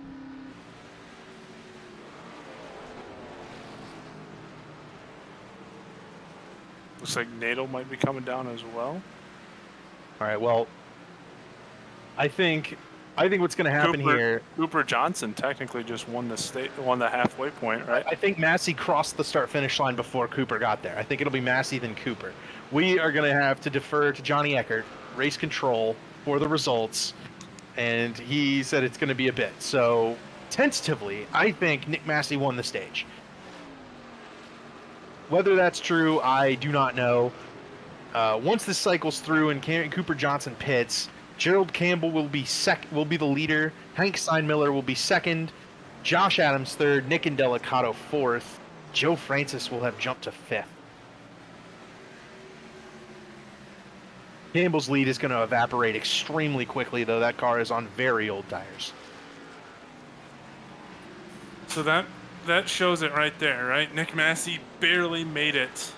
Looks like Nadel might be coming down as well. All right, well, I think what's going to happen here. Cooper Johnson technically just won the halfway point, right? I think Massey crossed the start-finish line before Cooper got there. I think it'll be Massey then Cooper. We are going to have to defer to Johnny Eckert, race control, for the results, and he said it's going to be a bit. So, tentatively, I think Nick Massey won the stage. Whether that's true, I do not know. Once this cycles through and Cooper Johnson pits, Gerald Campbell will be the leader. Hank Steinmiller will be second. Josh Adams third. Nick Indelicato fourth. Joe Francis will have jumped to fifth. Campbell's lead is going to evaporate extremely quickly, though that car is on very old tires. So that shows it right there, right? Nick Massey barely made it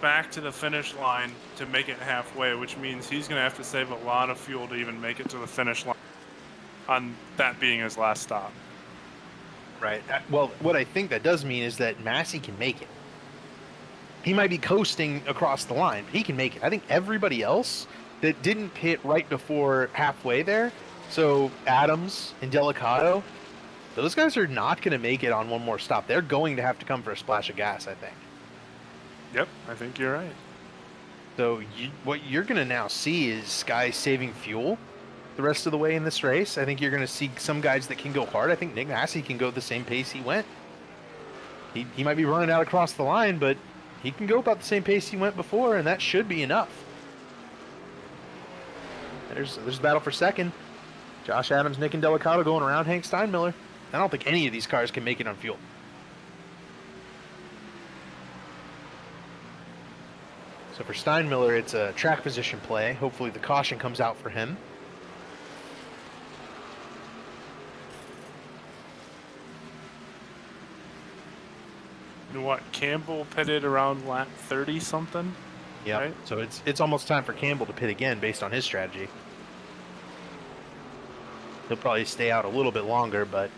back to the finish line to make it halfway, which means he's going to have to save a lot of fuel to even make it to the finish line on that being his last stop. Right. Well, what I think that does mean is that Massey can make it. He might be coasting across the line, but he can make it. I think everybody else that didn't pit right before halfway there, so Adams and Delicato, those guys are not going to make it on one more stop. They're going to have to come for a splash of gas, I think. Yep, I think you're right. So what you're going to now see is guys saving fuel the rest of the way in this race. I think you're going to see some guys that can go hard. I think Nick Massey can go the same pace he went. He might be running out across the line, but he can go about the same pace he went before, and that should be enough. There's a battle for second. Josh Adams, Nick Indelicato going around Hank Steinmiller. I don't think any of these cars can make it on fuel. So for Steinmiller, it's a track position play. Hopefully the caution comes out for him. You know what? Campbell pitted around lap 30 something. Yeah. Right? So it's almost time for Campbell to pit again based on his strategy. He'll probably stay out a little bit longer, but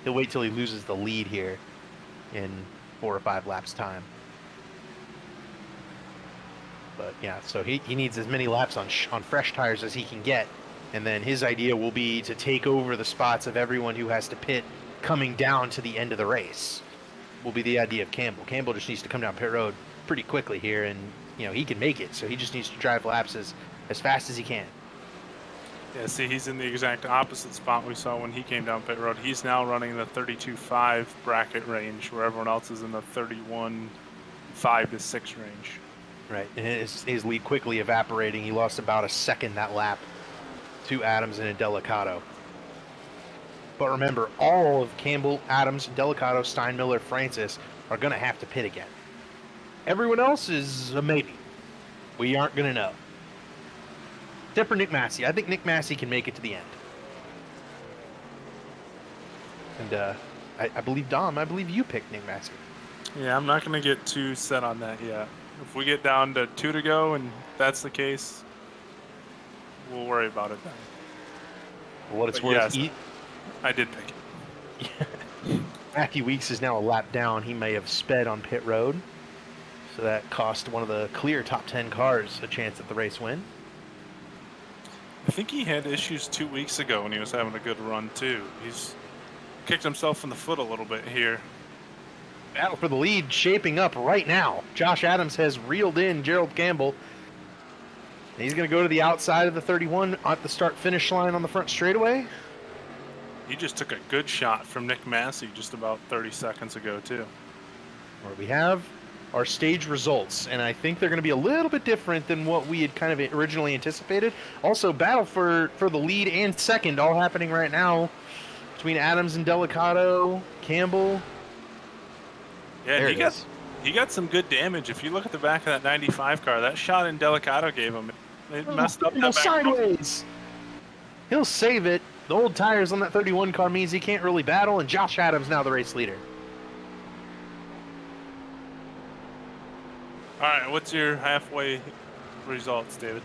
he'll wait till he loses the lead here in 4 or 5 laps time. But yeah, so he needs as many laps on fresh tires as he can get And then his idea will be to take over the spots of everyone who has to pit coming down to the end of the race. Will be the idea of Campbell. Campbell just needs to come down pit road pretty quickly here, and he can make it. So he just needs to drive laps as fast as he can. Yeah, see, he's in the exact opposite spot we saw when he came down pit road. He's now running the 32.5 bracket range, where everyone else is in the 31.5 to 6 range. Right, and his lead quickly evaporating. He lost about a second that lap to Adams and Delicato. But remember, all of Campbell, Adams, Delicato, Steinmiller, Francis are going to have to pit again. Everyone else is a maybe. We aren't going to know. Except for Nick Massey. I think Nick Massey can make it to the end. And I believe, Dom, I believe you picked Nick Massey. Yeah, I'm not going to get too set on that yet. If we get down to 2 to go and that's the case, we'll worry about it then. For what it's worth, yes, I did pick it. Matthew Weeks is now a lap down. He may have sped on pit road. So that cost one of the clear top 10 cars a chance at the race win. I think he had issues 2 weeks ago when he was having a good run too. He's kicked himself in the foot a little bit here. Battle for the lead shaping up right now. Josh Adams has reeled in Gerald Campbell. He's going to go to the outside of the 31 at the start-finish line on the front straightaway. He just took a good shot from Nick Massey just about 30 seconds ago too. Where we have our stage results, and I think they're going to be a little bit different than what we had kind of originally anticipated. Also, battle for the lead and second all happening right now between Adams and Delicato, Campbell. Yeah, he got some good damage. If you look at the back of that 95 car, that shot in Delicato gave him. It messed up that back sideways. He'll save it. The old tires on that 31 car means he can't really battle, and Josh Adams now the race leader. All right, what's your halfway results, David?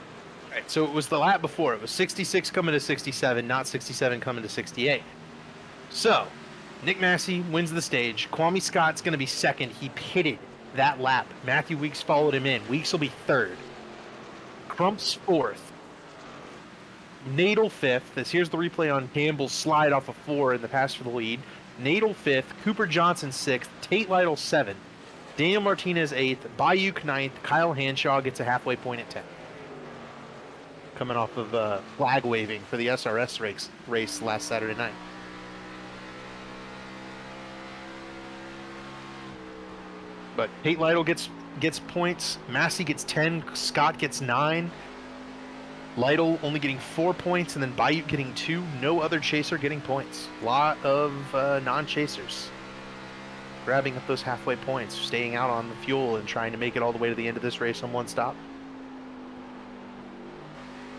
All right, so it was the lap before. It was 66 coming to 67, not 67 coming to 68. So, Nick Massey wins the stage. Kwame Scott's going to be second. He pitted that lap. Matthew Weeks followed him in. Weeks will be third. Crump's fourth. Nadel fifth. Here's the replay on Campbell's slide off of 4 in the pass for the lead. Nadel fifth. Cooper Johnson sixth. Tate Lytle seventh. Daniel Martinez 8th, Bayuk 9th, Kyle Hanshaw gets a halfway point at 10. Coming off of flag waving for the SRS race last Saturday night. But Tate Lytle gets points, Massey gets 10, Scott gets 9, Lytle only getting 4 points, and then Bayuk getting 2. No other chaser getting points. A lot of non-chasers grabbing up those halfway points, staying out on the fuel and trying to make it all the way to the end of this race on one stop.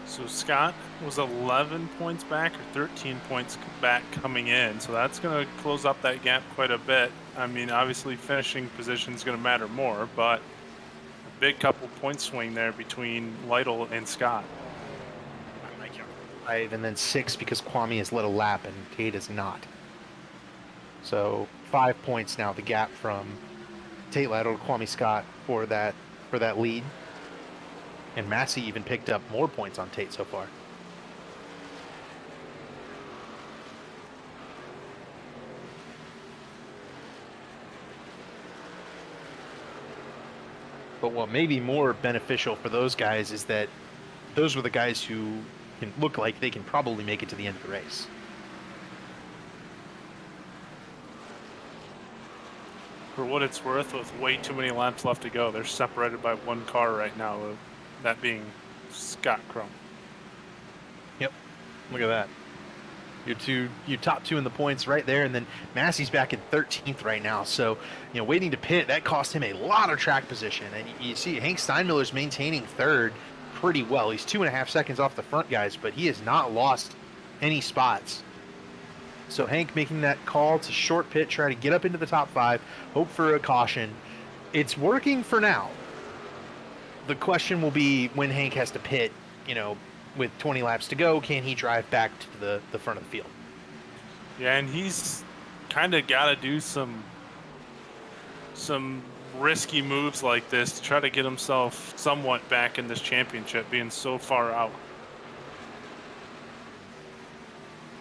So Scott was 11 points back or 13 points back coming in. So that's going to close up that gap quite a bit. I mean, obviously finishing position is going to matter more, but a big couple point swing there between Lytle and Scott. 5 and then 6 because Kwame has led a lap and Tate is not. So 5 points now, the gap from Tate Lytle to Kwame Scott for that lead. And Massey even picked up more points on Tate so far. But what may be more beneficial for those guys is that those were the guys who can look like they can probably make it to the end of the race. For what it's worth, with way too many laps left to go, they're separated by one car right now, that being Scott Crump. Yep, look at that. Your top 2 in the points right there, and then Massey's back in 13th right now. So, waiting to pit, that cost him a lot of track position. And you see Hank Steinmiller's maintaining 3rd pretty well. He's 2.5 seconds off the front guys, but he has not lost any spots. So Hank making that call to short pit, try to get up into the top 5, hope for a caution. It's working for now. The question will be when Hank has to pit, with 20 laps to go, can he drive back to the front of the field? Yeah, and he's kind of got to do some risky moves like this to try to get himself somewhat back in this championship, being so far out.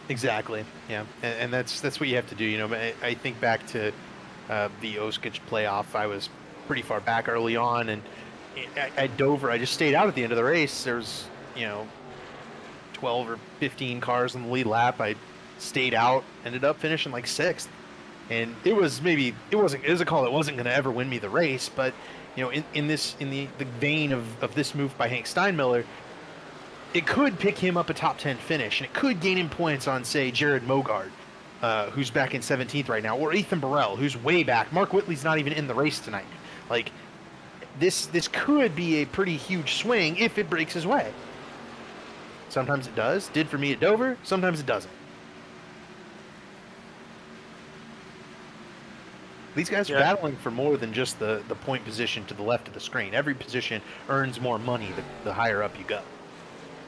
Exactly. Yeah, and that's what you have to do. You know, I think back to the Oskich playoff. I was pretty far back early on, and at Dover, I just stayed out at the end of the race. There's 12 or 15 cars on the lead lap. I stayed out, ended up finishing like sixth, and it was a call that wasn't going to ever win me the race, but in the vein of this move by Hank Steinmiller, it could pick him up a top 10 finish, and it could gain him points on, say, Jared Mogard, who's back in 17th right now, or Ethan Burrell, who's way back. Mark Whitley's not even in the race tonight. Like, this could be a pretty huge swing if it breaks his way. Sometimes it does. Did for me at Dover. Sometimes it doesn't. These guys are battling for more than just the point position to the left of the screen. Every position earns more money the higher up you go.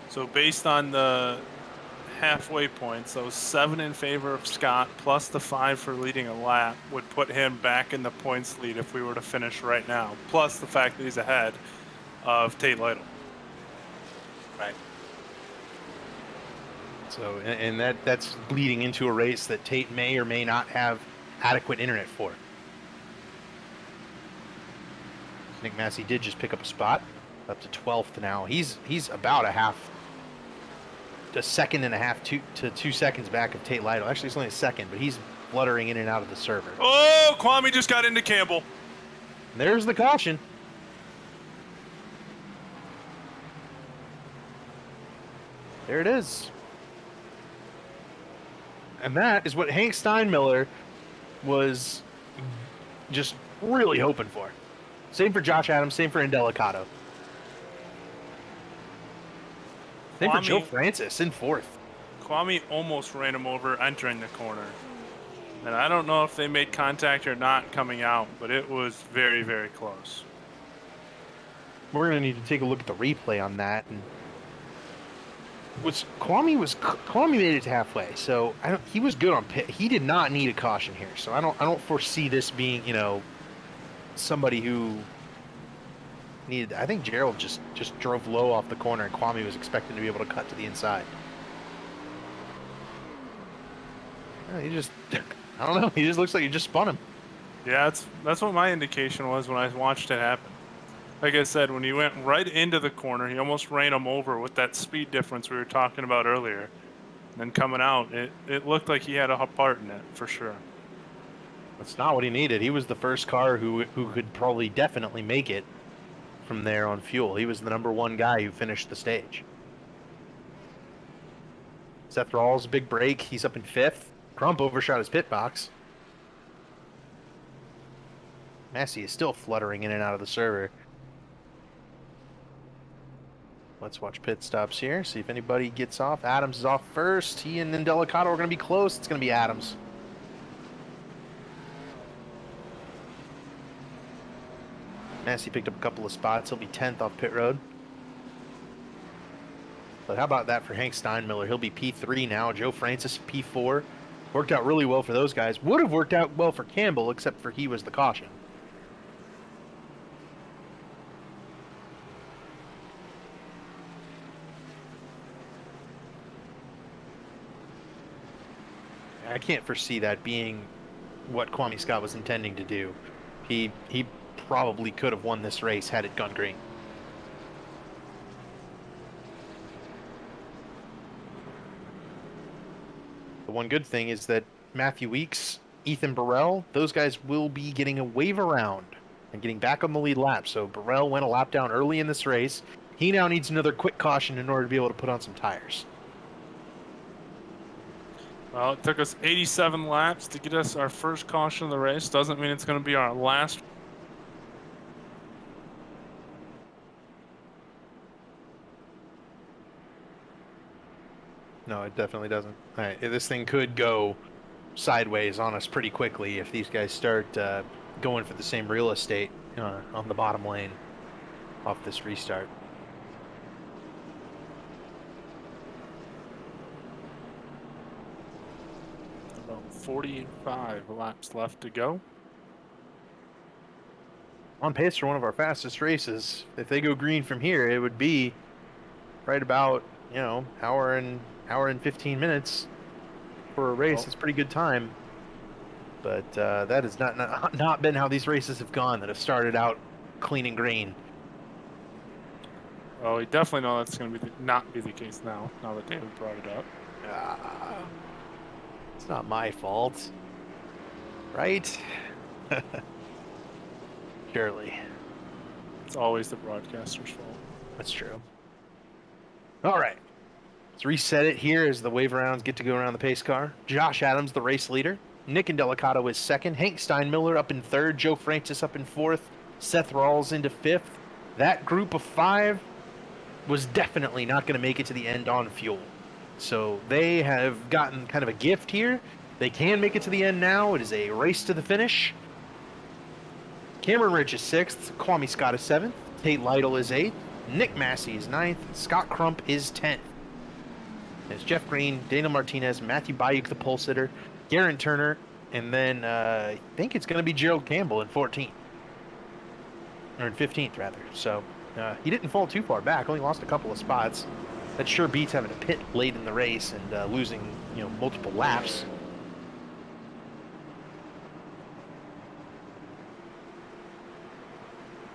So based on the halfway points, those 7 in favor of Scott plus the 5 for leading a lap would put him back in the points lead if we were to finish right now, plus the fact that he's ahead of Tate Lytle. Right. So, and that's bleeding into a race that Tate may or may not have adequate internet for. Nick Massey did just pick up a spot, up to 12th now. He's about a second and a half to 2 seconds back of Tate Lytle. Actually, it's only a second, but he's fluttering in and out of the server. Oh, Kwame just got into Campbell. There's the caution. There it is. And that is what Hank Steinmiller was just really hoping for. Same for Josh Adams, same for Indelicato. Same for Joe Francis in 4th. Kwame almost ran him over entering the corner. And I don't know if they made contact or not coming out, but it was very, very close. We're going to need to take a look at the replay on that. And Kwame made it to halfway, so he was good on pit. He did not need a caution here, so I don't foresee this being somebody who needed. I think Gerald just drove low off the corner, and Kwame was expecting to be able to cut to the inside. He just, I don't know. He just looks like he just spun him. Yeah, that's what my indication was when I watched it happen. Like I said, when he went right into the corner, he almost ran him over with that speed difference we were talking about earlier. And then coming out, it looked like he had a part in it, for sure. That's not what he needed. He was the first car who could probably definitely make it from there on fuel. He was the #1 guy who finished the stage. Seth Rawls, big break. He's up in 5th. Crump overshot his pit box. Massey is still fluttering in and out of the server. Let's watch pit stops here, see if anybody gets off. Adams is off first. He and Indelicato are going to be close. It's going to be Adams. Massey picked up a couple of spots. He'll be 10th off pit road. But how about that for Hank Steinmiller? He'll be P3 now. Joe Francis, P4. Worked out really well for those guys. Would have worked out well for Campbell, except for he was the caution. I can't foresee that being what Kwame Scott was intending to do. He probably could have won this race had it gone green. The one good thing is that Matthew Weeks, Ethan Burrell, those guys will be getting a wave around and getting back on the lead lap. So Burrell went a lap down early in this race. He now needs another quick caution in order to be able to put on some tires. Well, it took us 87 laps to get us our first caution of the race. Doesn't mean it's going to be our last. No, it definitely doesn't. All right, this thing could go sideways on us pretty quickly if these guys start going for the same real estate on the bottom lane off this restart. About 45 laps left to go. On pace for one of our fastest races. If they go green from here, it would be right about, hour and 15 minutes. for a race. Oh. It's a pretty good time. But that has not been how these races have gone that have started out clean and green. Oh, we definitely know that's going to not be the case now. Now that David brought it up. It's not my fault. Right? Surely. It's always the broadcaster's fault. That's true. All right. Let's reset it here as the wave rounds get to go around the pace car. Josh Adams, the race leader. Nick Indelicato is second. Hank Steinmiller up in third. Joe Francis up in fourth. Seth Rawls into fifth. That group of five was definitely not going to make it to the end on fuel. So they have gotten kind of a gift here. They can make it to the end now. It is a race to the finish. Cameron Rich is sixth. Kwame Scott is seventh. Tate Lytle is eighth. Nick Massey is ninth. Scott Crump is 10th. It's Jeff Green, Daniel Martinez, Matthew Bayuk, the pole sitter, Garen Turner, and then I think it's going to be Gerald Campbell in 14th. Or in 15th, rather. So he didn't fall too far back, only lost a couple of spots. That sure beats having to pit late in the race and losing, multiple laps.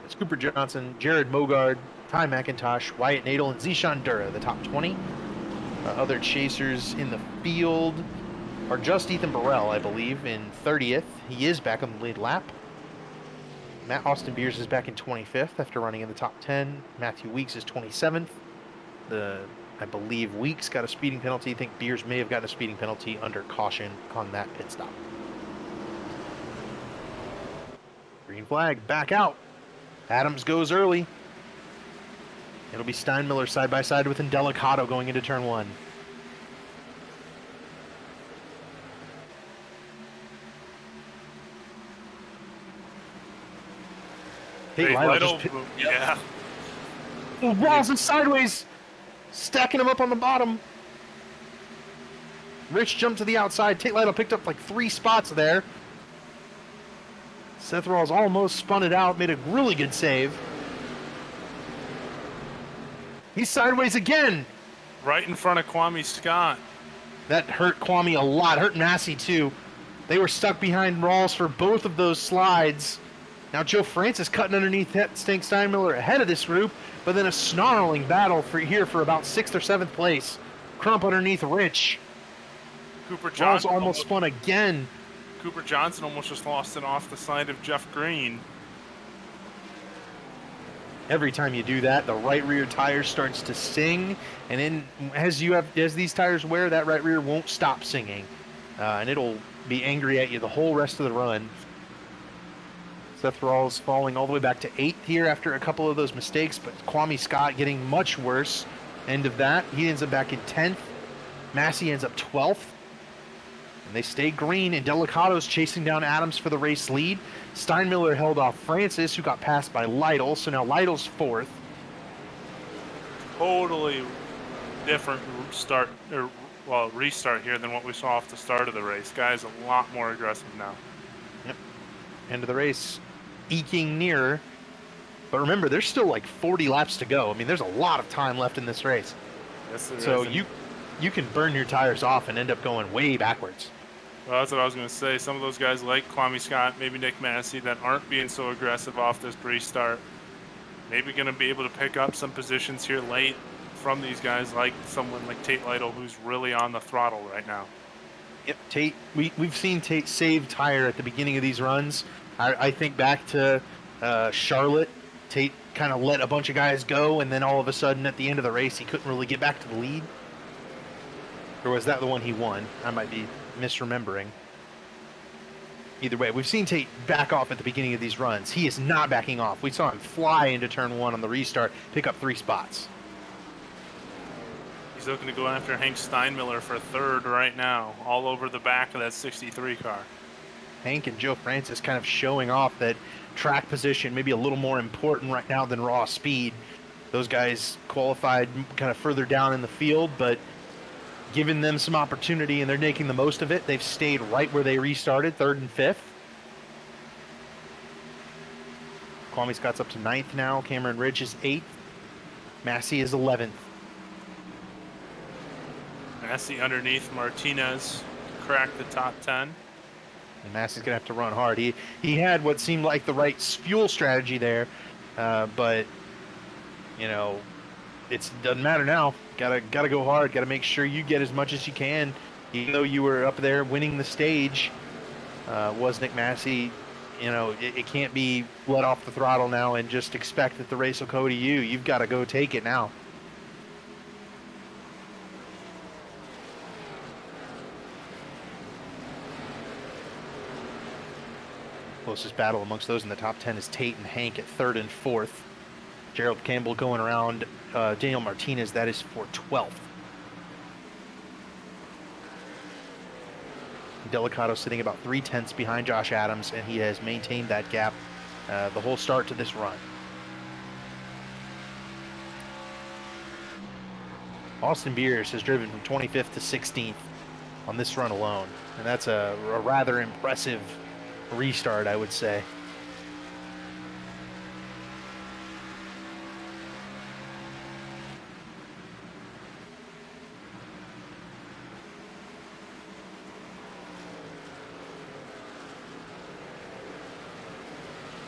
It's Cooper Johnson, Jared Mogard, Ty McIntosh, Wyatt Nadel, and Zishan Dura, the top 20. Other chasers in the field are just Ethan Burrell, I believe, in 30th. He is back on the lead lap. Matt Austin Beers is back in 25th after running in the top 10. Matthew Weeks is 27th. I believe Weeks got a speeding penalty. I think Beers may have gotten a speeding penalty under caution on that pit stop. Green flag, back out. Adams goes early. It'll be Steinmiller side by side with Indelicato going into turn one. Hey, Lytle yeah. Rawls is sideways, stacking him up on the bottom. Rich jumped to the outside. Tate Lytle picked up like 3 spots there. Seth Rawls almost spun it out, made a really good save. He's sideways again. Right in front of Kwame Scott. That hurt Kwame a lot. Hurt Massey too. They were stuck behind Rawls for both of those slides. Now Joe Francis cutting underneath Stank Steinmiller ahead of this group, but then a snarling battle for about 6th or 7th place. Crump underneath Rich. Cooper Johnson almost spun again. Cooper Johnson almost just lost it off the side of Jeff Green. Every time you do that, the right rear tire starts to sing, and then as these tires wear, that right rear won't stop singing, and it'll be angry at you the whole rest of the run. Seth Rawls falling all the way back to 8th here after a couple of those mistakes, but Kwame Scott getting much worse. End of that, he ends up back in 10th. Massey ends up 12th. And they stay green, and Delicato's chasing down Adams for the race lead. Steinmiller held off Francis, who got passed by Lytle, so now Lytle's 4th. Totally different restart here than what we saw off the start of the race. Guys a lot more aggressive now. Yep. End of the race, eking nearer. But remember, there's still like 40 laps to go. I mean, there's a lot of time left in this race. Yes, there so is. You can burn your tires off and end up going way backwards. Well, that's what I was going to say. Some of those guys like Kwame Scott, maybe Nick Massey, that aren't being so aggressive off this restart, maybe going to be able to pick up some positions here late from these guys, like someone like Tate Lytle, who's really on the throttle right now. Yep, Tate. We've seen Tate save tire at the beginning of these runs. I think back to Charlotte. Tate kind of let a bunch of guys go, and then all of a sudden at the end of the race, he couldn't really get back to the lead. Or was that the one he won? I might be misremembering. Either way, we've seen Tate back off at the beginning of these runs. He is not backing off. We saw him fly into turn 1 on the restart, pick up 3 spots. He's looking to go after Hank Steinmiller for 3rd right now, all over the back of that 63 car. Hank and Joe Francis kind of showing off that track position maybe a little more important right now than raw speed. Those guys qualified kind of further down in the field, but giving them some opportunity, and they're making the most of it. They've stayed right where they restarted, 3rd and 5th. Kwame Scott's up to 9th now. Cameron Ridge is 8th. Massey is 11th. Massey underneath Martinez. crack the top 10. And Massey's gonna have to run hard. He had what seemed like the right fuel strategy there, but you know, it doesn't matter now. Gotta go hard. Gotta make sure you get as much as you can, even though you were up there winning the stage. Was Nick Massey? You know, it can't be let off the throttle now and just expect that the race will go to you. You've got to go take it now. Closest battle amongst those in the top 10 is Tate and Hank at 3rd and 4th. Gerald Campbell going around Daniel Martinez, that is for 12th. Delicato sitting about 3/10 behind Josh Adams, and he has maintained that gap the whole start to this run. Austin Beers has driven from 25th to 16th on this run alone, and that's a rather impressive restart, I would say.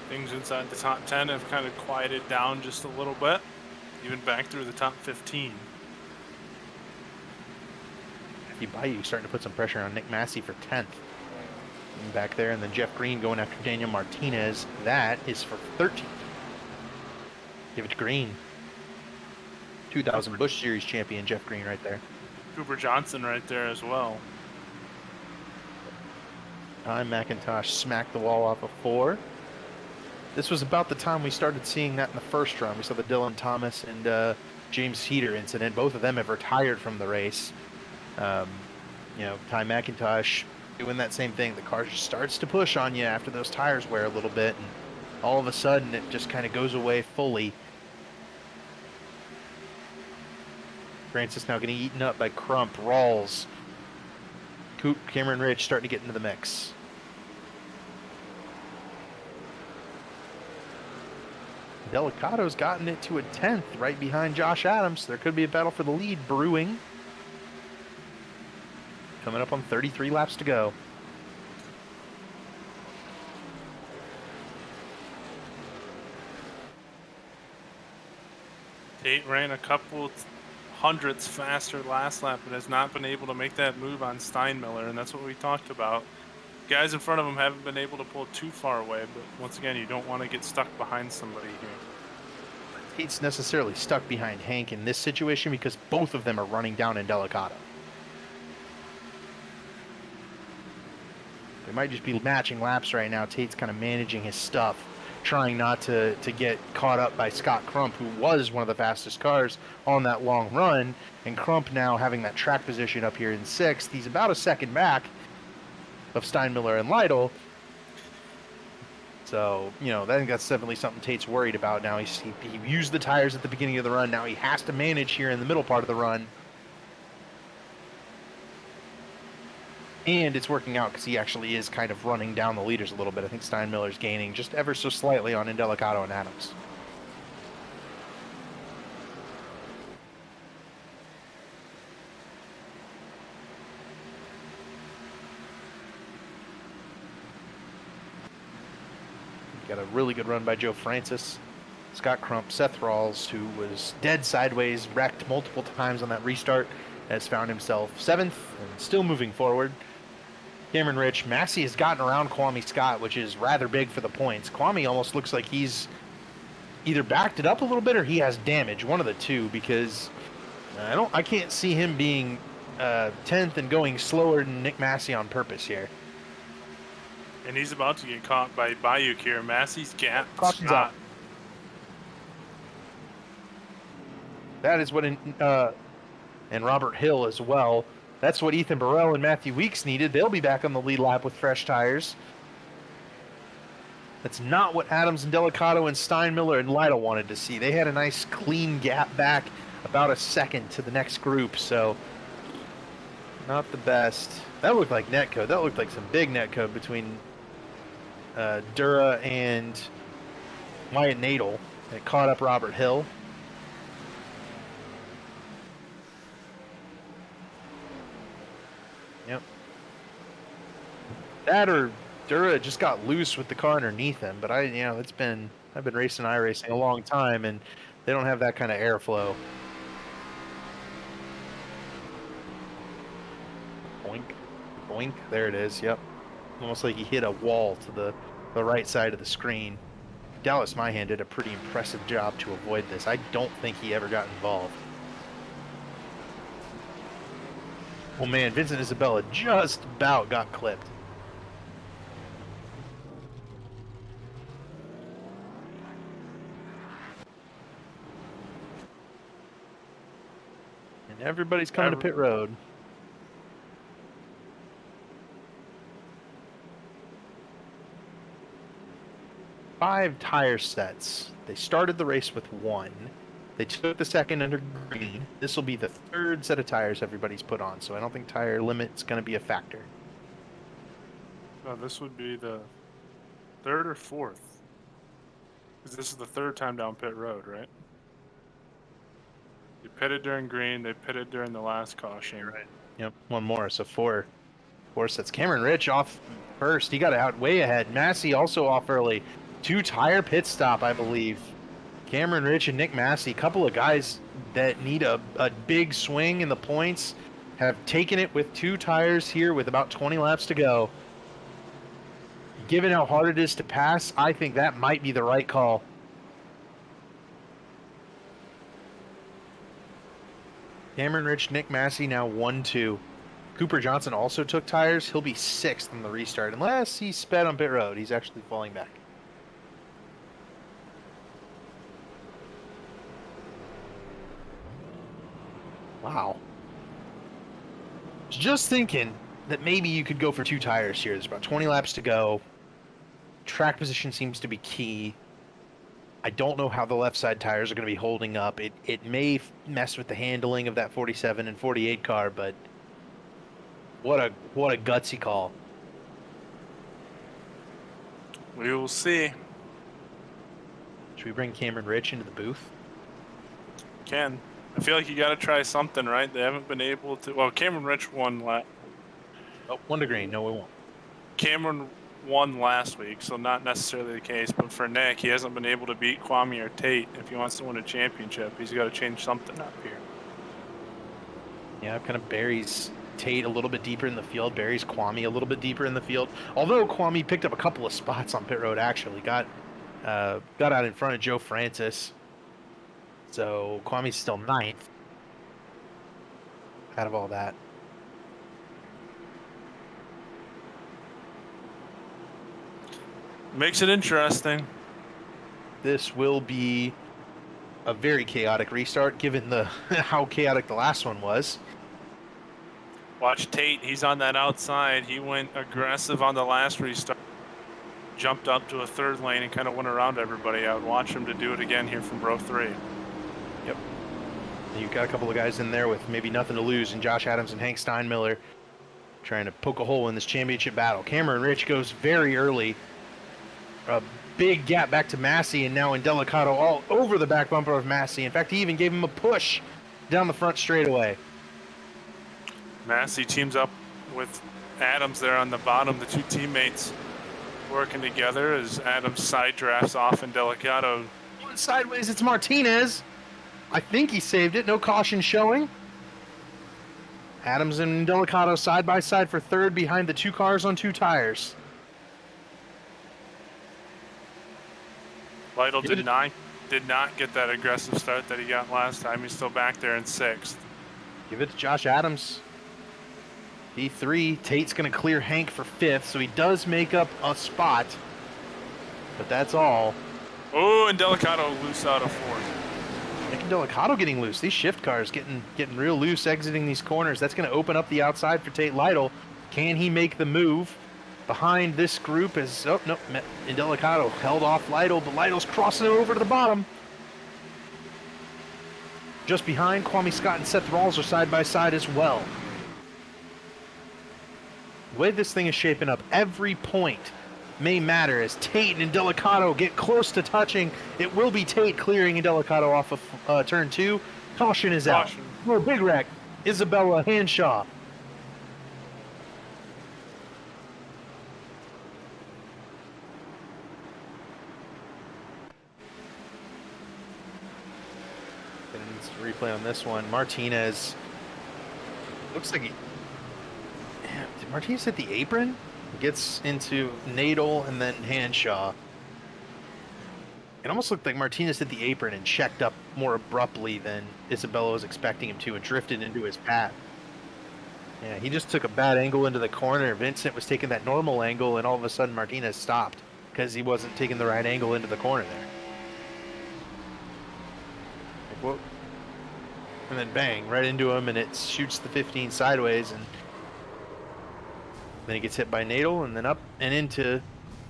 Things inside the top 10 have kind of quieted down just a little bit, even back through the top 15. Bayou starting to put some pressure on Nick Massey for 10th. Back there, and then Jeff Green going after Daniel Martinez. That is for 13th. Give it to Green. 2000 Busch Series champion Jeff Green right there. Cooper Johnson right there as well. Time McIntosh smacked the wall off of 4. This was about the time we started seeing that in the first run. We saw the Dylan Thomas and James Heater incident. Both of them have retired from the race. You know, Ty McIntosh doing that same thing. The car just starts to push on you after those tires wear a little bit, and all of a sudden it just kind of goes away fully. Francis now getting eaten up by Crump, Rawls, Coop, Cameron Ridge starting to get into the mix. Delicato's gotten it to a 10th right behind Josh Adams. There could be a battle for the lead brewing. Coming up on 33 laps to go. Tate ran a couple hundredths faster last lap and has not been able to make that move on Steinmiller, and that's what we talked about. Guys in front of him haven't been able to pull too far away, but once again, you don't want to get stuck behind somebody here. Tate's necessarily stuck behind Hank in this situation because both of them are running down in Delicato. They might just be matching laps right now. Tate's kind of managing his stuff, trying not to get caught up by Scott Crump, who was one of the fastest cars on that long run. And Crump now having that track position up here in 6th. He's about a second back of Steinmiller and Lytle. So, you know, I think that's definitely something Tate's worried about now. He used the tires at the beginning of the run. Now he has to manage here in the middle part of the run. And it's working out because he actually is kind of running down the leaders a little bit. I think Steinmiller's gaining just ever so slightly on Indelicato and Adams. Got a really good run by Joe Francis. Scott Crump, Seth Rawls, who was dead sideways, wrecked multiple times on that restart, has found himself 7th and still moving forward. Cameron Rich, Massey has gotten around Kwame Scott, which is rather big for the points. Kwame almost looks like he's either backed it up a little bit or he has damage, one of the two, because I can't see him being 10th and going slower than Nick Massey on purpose here. And he's about to get caught by Bayuk here. Massey's gap. Caution's up. That is what, and Robert Hill as well. That's what Ethan Burrell and Matthew Weeks needed. They'll be back on the lead lap with fresh tires. That's not what Adams and Delicato and Steinmiller and Lytle wanted to see. They had a nice clean gap back, about a second to the next group, so not the best. That looked like netcode. That looked like some big netcode between Dura and Wyatt Nadel. It caught up Robert Hill. Yep. That or Dura just got loose with the car underneath him. But I've been racing iRacing a long time, and they don't have that kind of airflow. Boink, boink. There it is. Yep. Almost like he hit a wall to the right side of the screen. Dallas Myhan did a pretty impressive job to avoid this. I don't think he ever got involved. Oh man, Vincent Isabella just about got clipped. And everybody's coming to pit road. Five tire sets. They started the race with one. They took the second under green. This will be the third set of tires everybody's put on, so I don't think tire limit's going to be a factor. No, this would be the third or fourth. Because this is the third time down pit road, right? They pitted during green. They pitted during the last caution. Right. Yep, one more, so four sets. Cameron Rich off first. He got out way ahead. Massey also off early. 2 tire pit stop, I believe. Cameron Rich and Nick Massey, a couple of guys that need a big swing in the points, have taken it with 2 tires here with about 20 laps to go. Given how hard it is to pass, I think that might be the right call. Cameron Rich, Nick Massey now 1-2. Cooper Johnson also took tires. He'll be 6th on the restart, unless he sped on pit road. He's actually falling back. Wow. Just thinking that maybe you could go for 2 tires here. There's about 20 laps to go. Track position seems to be key. I don't know how the left side tires are going to be holding up. It may mess with the handling of that 47 and 48 car, but what a gutsy call. We will see. Should we bring Cameron Rich into the booth? Ken, I feel like you got to try something, right? They haven't been able to. Well, Cameron Rich won Oh, 1 to green. No, we won't. Cameron won last week, so not necessarily the case. But for Nick, he hasn't been able to beat Kwame or Tate. If he wants to win a championship, he's got to change something up here. Yeah, kind of buries Tate a little bit deeper in the field, buries Kwame a little bit deeper in the field. Although Kwame picked up a couple of spots on pit road, actually got out in front of Joe Francis. So Kwame's still 9th. Out of all that. Makes it interesting. This will be a very chaotic restart, given the how chaotic the last one was. Watch Tate. He's on that outside. He went aggressive on the last restart. Jumped up to a 3rd lane and kind of went around everybody. I would watch him to do it again here from row 3. Yep. You've got a couple of guys in there with maybe nothing to lose, and Josh Adams and Hank Steinmiller trying to poke a hole in this championship battle. Cameron Rich goes very early. A big gap back to Massey, and now Indelicato all over the back bumper of Massey. In fact, he even gave him a push down the front straightaway. Massey teams up with Adams there on the bottom. The 2 teammates working together as Adams side drafts off Indelicato. Going sideways, it's Martinez. I think he saved it. No caution showing. Adams and Indelicato side by side for 3rd behind the 2 cars on 2 tires. Lytle did not get that aggressive start that he got last time. He's still back there in 6th. Give it to Josh Adams. P3. Tate's going to clear Hank for 5th, so he does make up a spot. But that's all. Oh, and Delicato loose out of 4th. Nick and Delicato getting loose. These shift cars getting real loose exiting these corners. That's going to open up the outside for Tate Lytle. Can he make the move? Behind this group is, oh, no, Indelicato held off Lytle, but Lytle's crossing over to the bottom. Just behind, Kwame Scott and Seth Rawls are side by side as well. The way this thing is shaping up, every point may matter as Tate and Indelicato get close to touching. It will be Tate clearing Indelicato off of turn 2. Caution is out. Oh, big wreck. Isabella Hanshaw. It's a replay on this one. Martinez looks like he. Damn, did Martinez hit the apron? He gets into Nadel and then Hanshaw. It almost looked like Martinez hit the apron and checked up more abruptly than Isabella was expecting him to and drifted into his path. Yeah, he just took a bad angle into the corner. Vincent was taking that normal angle, and all of a sudden Martinez stopped because he wasn't taking the right angle into the corner there. Like, whoa. And then bang, right into him, and it shoots the 15 sideways, and then he gets hit by Nadel, and then up and into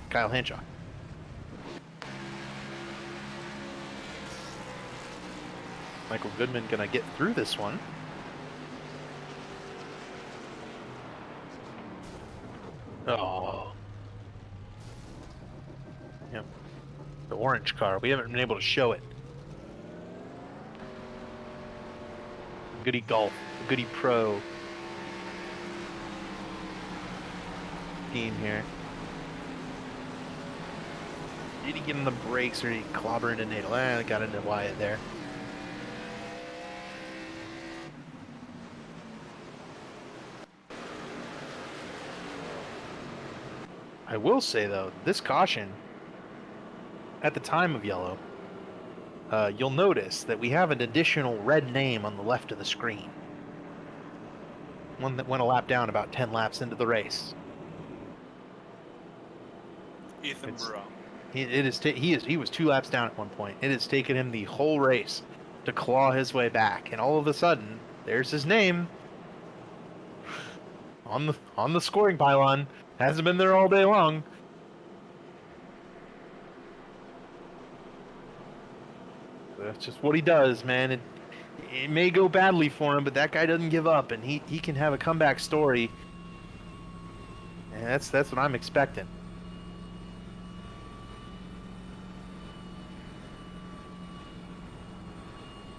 Kyle Hanshaw. Michael Goodman gonna get through this one. Oh. Yep. The orange car. We haven't been able to show it. Goody Golf. Goody Pro. Team here. Did he get on the brakes or did he clobber into Nadel? I got into Wyatt there. I will say, though, this caution, at the time of yellow, you'll notice that we have an additional red name on the left of the screen. One that went a lap down about 10 laps into the race. Ethan Burrow. He was 2 laps down at one point. It has taken him the whole race to claw his way back, and all of a sudden, there's his name on the scoring pylon. Hasn't been there all day long. That's just what he does, man. It may go badly for him, but that guy doesn't give up, and he can have a comeback story. And that's what I'm expecting.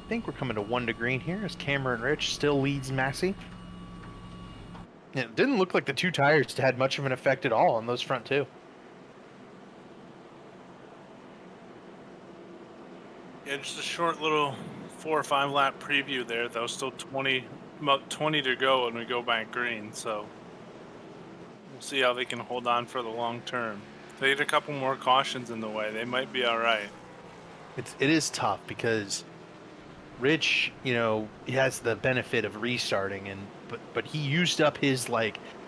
I think we're coming to 1 to green here as Cameron Rich still leads Massey. It didn't look like the 2 tires had much of an effect at all on those front 2. Yeah, just a short little 4 or 5 lap preview there, though. Still about 20 to go when we go back green, so we'll see how they can hold on for the long term. If they get a couple more cautions in the way, they might be all right. It is tough because Rich, he has the benefit of restarting, but he used up his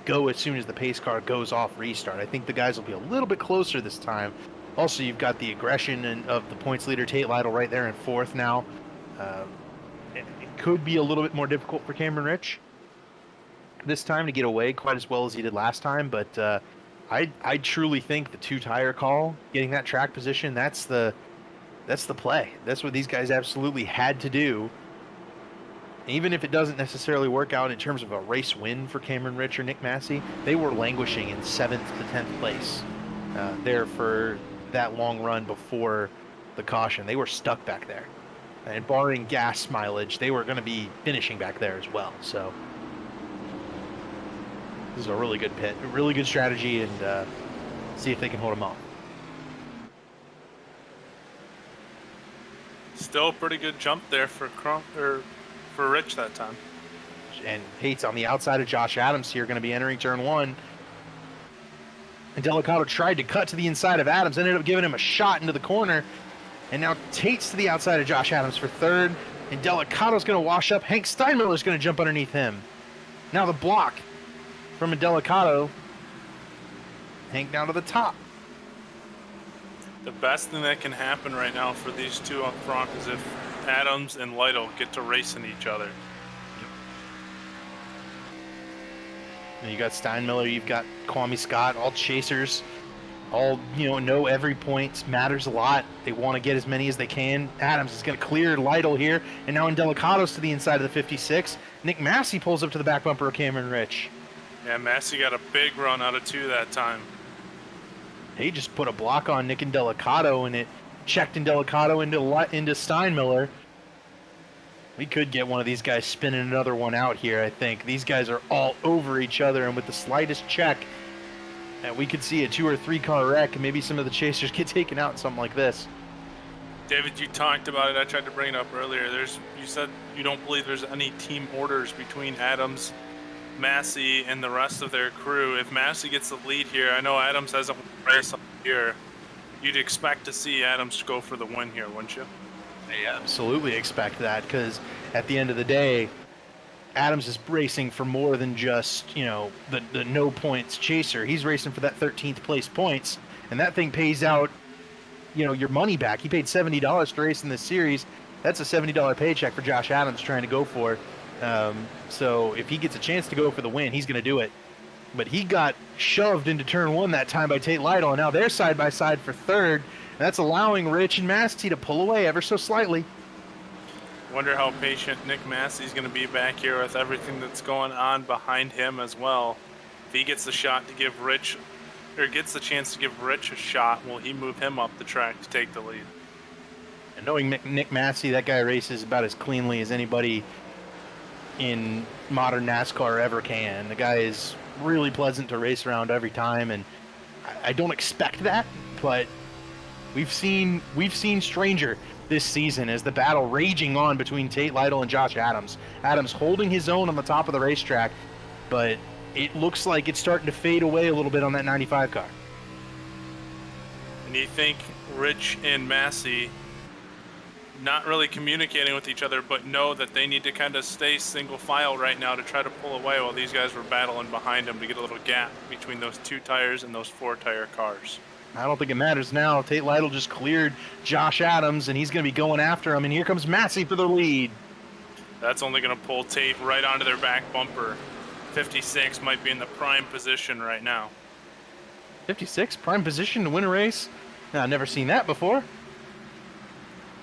go as soon as the pace car goes off restart. I think the guys will be a little bit closer this time. Also, you've got the aggression of the points leader Tate Lytle right there in 4th now. It could be a little bit more difficult for Cameron Rich this time to get away quite as well as he did last time, but I truly think the 2 tire call, getting that track position, that's the play. That's what these guys absolutely had to do. Even if it doesn't necessarily work out in terms of a race win for Cameron Rich or Nick Massey, they were languishing in 7th to 10th place there for that long run before the caution. They were stuck back there. And barring gas mileage, they were going to be finishing back there as well. So this is a really good pit, a really good strategy, and see if they can hold them off. Still a pretty good jump there for Rich that time. And Pate's on the outside of Josh Adams here, going to be entering turn 1. And Delicato tried to cut to the inside of Adams, ended up giving him a shot into the corner. And now Tate's to the outside of Josh Adams for 3rd. And Delicato's going to wash up. Hank Steinmiller's going to jump underneath him. Now the block from a Delicato. Hank down to the top. The best thing that can happen right now for these 2 up front is if Adams and Lytle get to racing each other. You got Steinmiller, you've got Kwame Scott, all chasers, all know every point matters a lot. They want to get as many as they can. Adams is going to clear Lytle here, and now in Delicato's to the inside of the 56. Nick Massey pulls up to the back bumper of Cameron Rich. Yeah, Massey got a big run out of 2 that time. He just put a block on Nick and Delicato, and it checked in Delicato into Steinmiller. We could get one of these guys spinning another one out here, I think. These guys are all over each other, and with the slightest check, we could see a 2 or 3 car wreck, and maybe some of the chasers get taken out in something like this. David, you talked about it. I tried to bring it up earlier. You said you don't believe there's any team orders between Adams, Massey, and the rest of their crew. If Massey gets the lead here, I know Adams hasn't won a race up here. You'd expect to see Adams go for the win here, wouldn't you? I absolutely expect that, because at the end of the day, Adams is racing for more than just, you know, the no points chaser. He's racing for that 13th place points, and that thing pays out, you know, your money back. He paid $70 to race in this series. That's a $70 paycheck for Josh Adams trying to go for. So if he gets a chance to go for the win, he's going to do it. But he got shoved into turn one that time by Tate Lytle, and now they're side by side for third. And that's allowing Rich and Massey to pull away ever so slightly. Wonder how patient Nick Massey's going to be back here with everything that's going on behind him as well. If he gets the shot to give Rich, or gets the chance to give Rich a shot, will he move him up the track to take the lead? And knowing Nick Massey, that guy races about as cleanly as anybody in modern NASCAR ever can. The guy is really pleasant to race around every time, and I don't expect that, but we've seen stranger this season as the battle raging on between Tate Lytle and Josh Adams. Adams holding his own on the top of the racetrack, but it looks like it's starting to fade away a little bit on that 95 car. And you think Rich and Massey not really communicating with each other, but know that they need to kind of stay single file right now to try to pull away while these guys were battling behind them to get a little gap between those 2 tires and those 4 tire cars? I don't think it matters now. Tate Lytle just cleared Josh Adams, and he's going to be going after him, and here comes Massey for the lead. That's only going to pull Tate right onto their back bumper. 56 might be in the prime position right now. 56, prime position to win a race? I've never seen that before.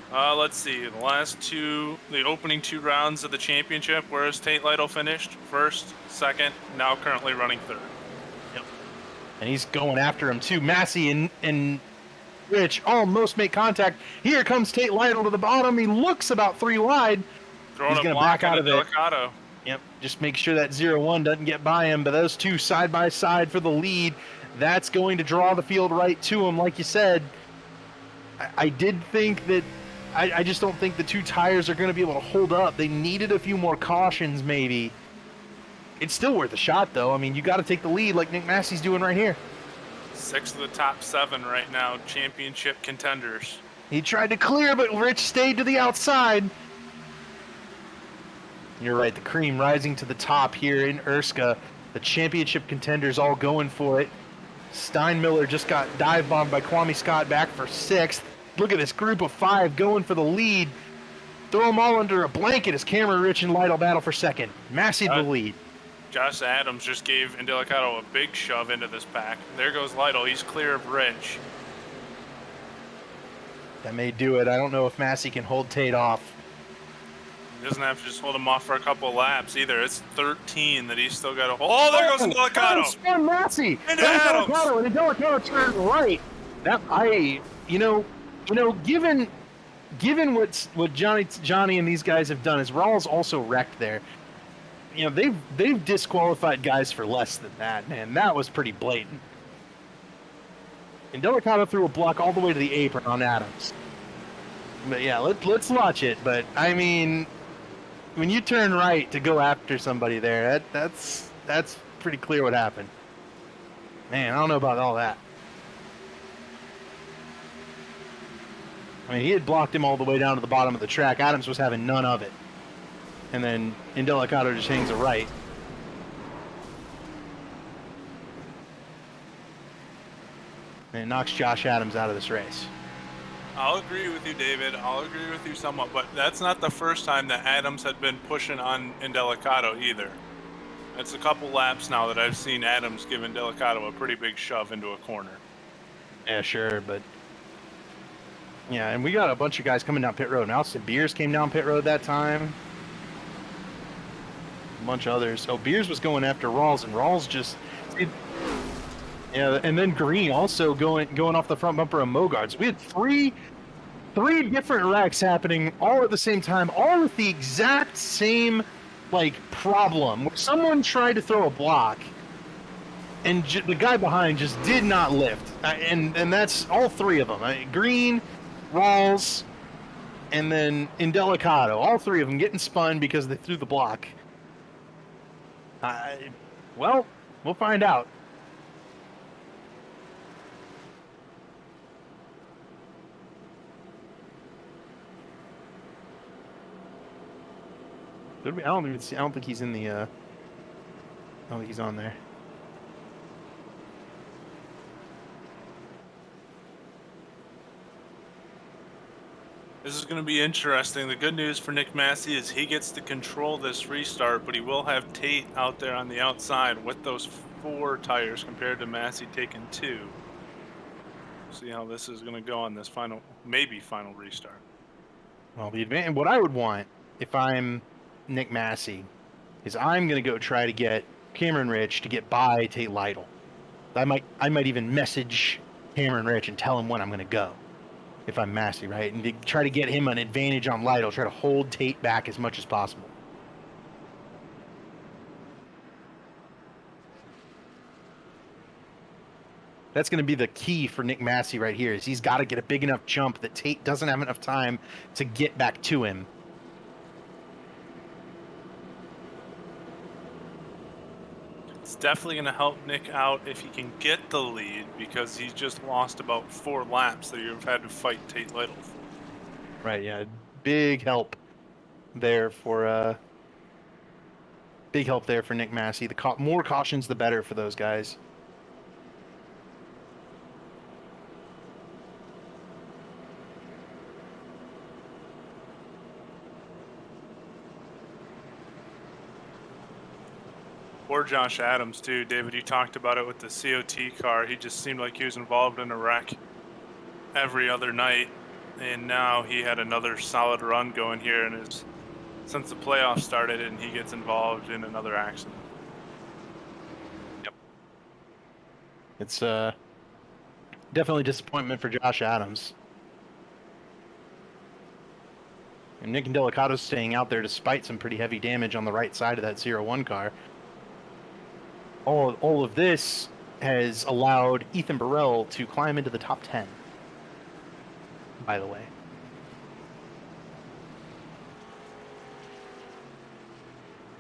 Let's see. The opening 2 rounds of the championship, where has Tate Lytle finished? First, second, now currently running third. Yep. And he's going after him too. Massey and Rich almost make contact. Here comes Tate Lytle to the bottom. He looks about 3 wide. He's going to back out of it. Delicado. Yep. Just make sure that 0-1 doesn't get by him. But those 2 side by side for the lead. That's going to draw the field right to him, like you said. I did think that. I just don't think the 2 tires are going to be able to hold up. They needed a few more cautions, maybe. It's still worth a shot, though. I mean, you got to take the lead like Nick Massey's doing right here. 6 of the top 7 right now, championship contenders. He tried to clear, but Rich stayed to the outside. You're right, the cream rising to the top here in ERSCA. The championship contenders all going for it. Steinmiller just got dive bombed by Kwame Scott back for 6th. Look at this group of 5 going for the lead. Throw them all under a blanket as Cameron, Rich, and Lytle battle for 2nd. Massey the lead. Josh Adams just gave Indelicato a big shove into this pack. There goes Lytle. He's clear of Rich. That may do it. I don't know if Massey can hold Tate off. He doesn't have to just hold him off for a couple of laps either. It's 13 that he's still got to hold. Oh, there goes Indelicato. Adams spun Massey. Into Adams. And Indelicato turned right. Given what Johnny and these guys have done, is Rawls also wrecked there. You know, they've disqualified guys for less than that, man. That was pretty blatant. And Indelicato threw a block all the way to the apron on Adams. But yeah, let's watch it. But I mean, when you turn right to go after somebody there, that's pretty clear what happened. Man, I don't know about all that. I mean, he had blocked him all the way down to the bottom of the track. Adams was having none of it. And then Indelicato just hangs a right. And it knocks Josh Adams out of this race. I'll agree with you, David. I'll agree with you somewhat, but that's not the first time that Adams had been pushing on Indelicato either. It's a couple laps now that I've seen Adams give Indelicato a pretty big shove into a corner. Yeah, sure, but... Yeah, and we got a bunch of guys coming down pit road now. So Beers came down pit road that time. A bunch of others. Oh, Beers was going after Rawls, and Rawls just... Yeah, and then Green also going off the front bumper of Mogards. We had three different wrecks happening all at the same time, all with the exact same problem. Where someone tried to throw a block, and the guy behind just did not lift. And that's all 3 of them. Green, Rawls, and then Indelicato. All three of them getting spun because they threw the block. Well, we'll find out. I don't think he's in the. I don't think he's on there. This is going to be interesting. The good news for Nick Massey is he gets to control this restart, but he will have Tate out there on the outside with those 4 tires compared to Massey taking 2. See how this is going to go on this final restart. Well, what I would want if I'm Nick Massey is I'm going to go try to get Cameron Rich to get by Tate Lytle. I might even message Cameron Rich and tell him when I'm going to go. If I'm Massey, right? And to try to get him an advantage on Lytle, try to hold Tate back as much as possible. That's going to be the key for Nick Massey right here, is he's got to get a big enough jump that Tate doesn't have enough time to get back to him. It's definitely going to help Nick out if he can get the lead, because he's just lost about 4 laps that you've had to fight Tate Lytle for. Right, yeah. Big help there for Nick Massey. The more cautions, the better for those guys. Or Josh Adams, too. David, you talked about it with the COT car. He just seemed like he was involved in a wreck every other night, and now he had another solid run going here since the playoffs started, and he gets involved in another accident. Yep. It's definitely disappointment for Josh Adams. And Nick Indelicato's staying out there despite some pretty heavy damage on the right side of that 0-1 car. All of this has allowed Ethan Burrell to climb into the top 10, by the way.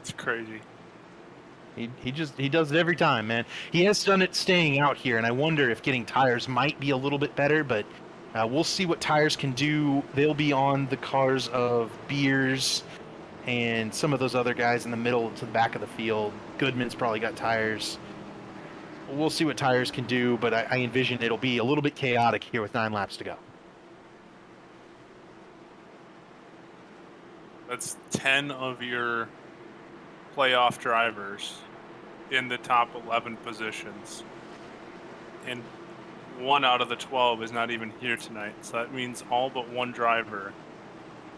It's crazy. He does it every time, man. He has done it staying out here, and I wonder if getting tires might be a little bit better, but we'll see what tires can do. They'll be on the cars of Beers and some of those other guys in the middle to the back of the field. Goodman's probably got tires. We'll see what tires can do, but I envision it'll be a little bit chaotic here with 9 laps to go. That's 10 of your playoff drivers in the top 11 positions. And 1 out of the 12 is not even here tonight. So that means all but 1 driver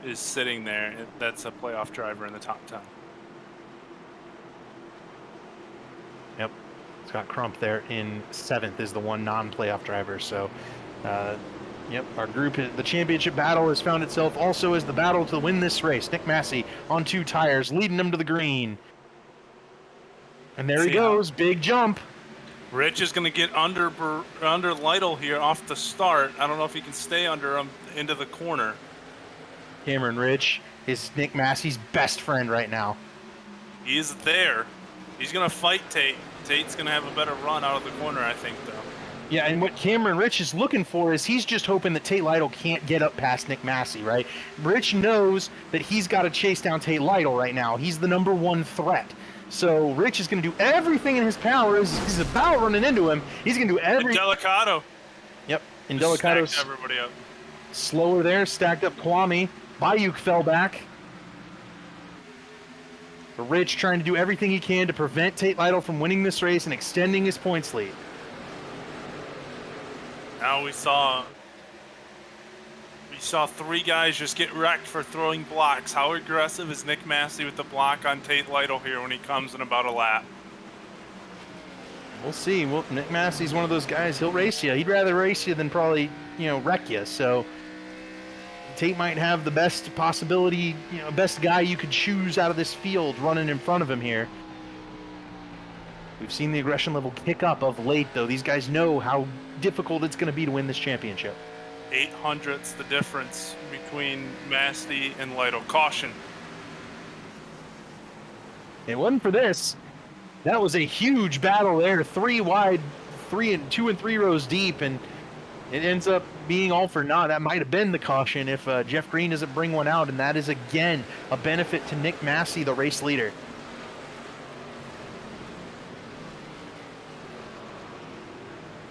is sitting there. That's a playoff driver in the top 10. Yep. Scott Crump there in 7th is the one non-playoff driver. So, yep, our group, the championship battle has found itself also as the battle to win this race. Nick Massey on 2 tires, leading him to the green. And there he goes, big jump. Rich is going to get under Lytle here off the start. I don't know if he can stay under him into the corner. Cameron Rich is Nick Massey's best friend right now. He is there. He's going to fight Tate. Tate's going to have a better run out of the corner, I think, though. Yeah, and what Cameron Rich is looking for is he's just hoping that Tate Lytle can't get up past Nick Massey, right? Rich knows that he's got to chase down Tate Lytle right now. He's the #1 threat. So Rich is going to do everything in his power. He's about running into him. He's going to do everything. Indelicato. Yep, Indelicato's everybody up. Slower there, stacked up Kwame. Bayuk fell back. But Rich trying to do everything he can to prevent Tate Lytle from winning this race and extending his points lead. Now we saw 3 guys just get wrecked for throwing blocks. How aggressive is Nick Massey with the block on Tate Lytle here when he comes in about a lap? We'll see. Well, Nick Massey's one of those guys. He'll race you. He'd rather race you than probably, wreck you. So Tate might have the best possibility, best guy you could choose out of this field running in front of him here. We've seen the aggression level kick up of late, though. These guys know how difficult it's going to be to win this championship. 0.08 the difference between Massey and Lytle. Caution. It wasn't for this. That was a huge battle there. 3 wide, 2 and 3 rows deep, and it ends up being all for naught. That might have been the caution if Jeff Green doesn't bring one out, and that is again a benefit to Nick Massey, the race leader.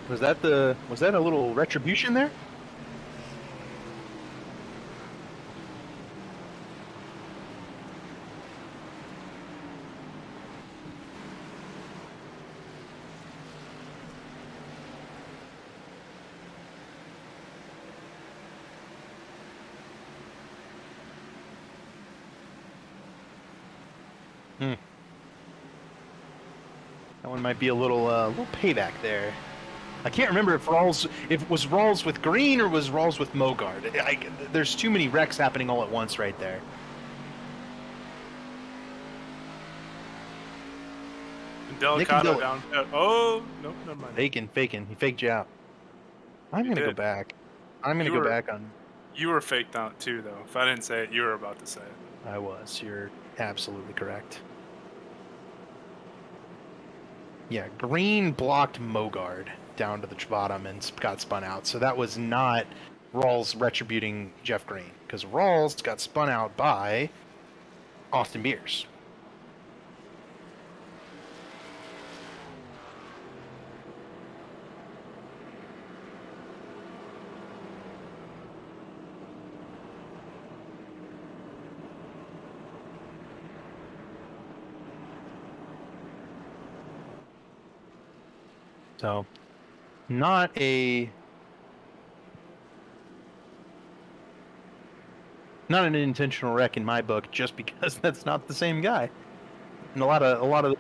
Was that a little retribution there? That one might be a little payback there. I can't remember if it was Rawls with Green or was Rawls with Mogard. There's too many wrecks happening all at once right there. Delicado down. Oh, no, never mind. Faking. He faked you out. I'm going to go back. I'm going to go back on... You were faked out too, though. If I didn't say it, you were about to say it. I was. You're absolutely correct. Yeah, Green blocked Mogard down to the bottom and got spun out. So that was not Rawls retributing Jeff Green, because Rawls got spun out by Austin Beers. So, not an intentional wreck in my book, just because that's not the same guy. And a lot of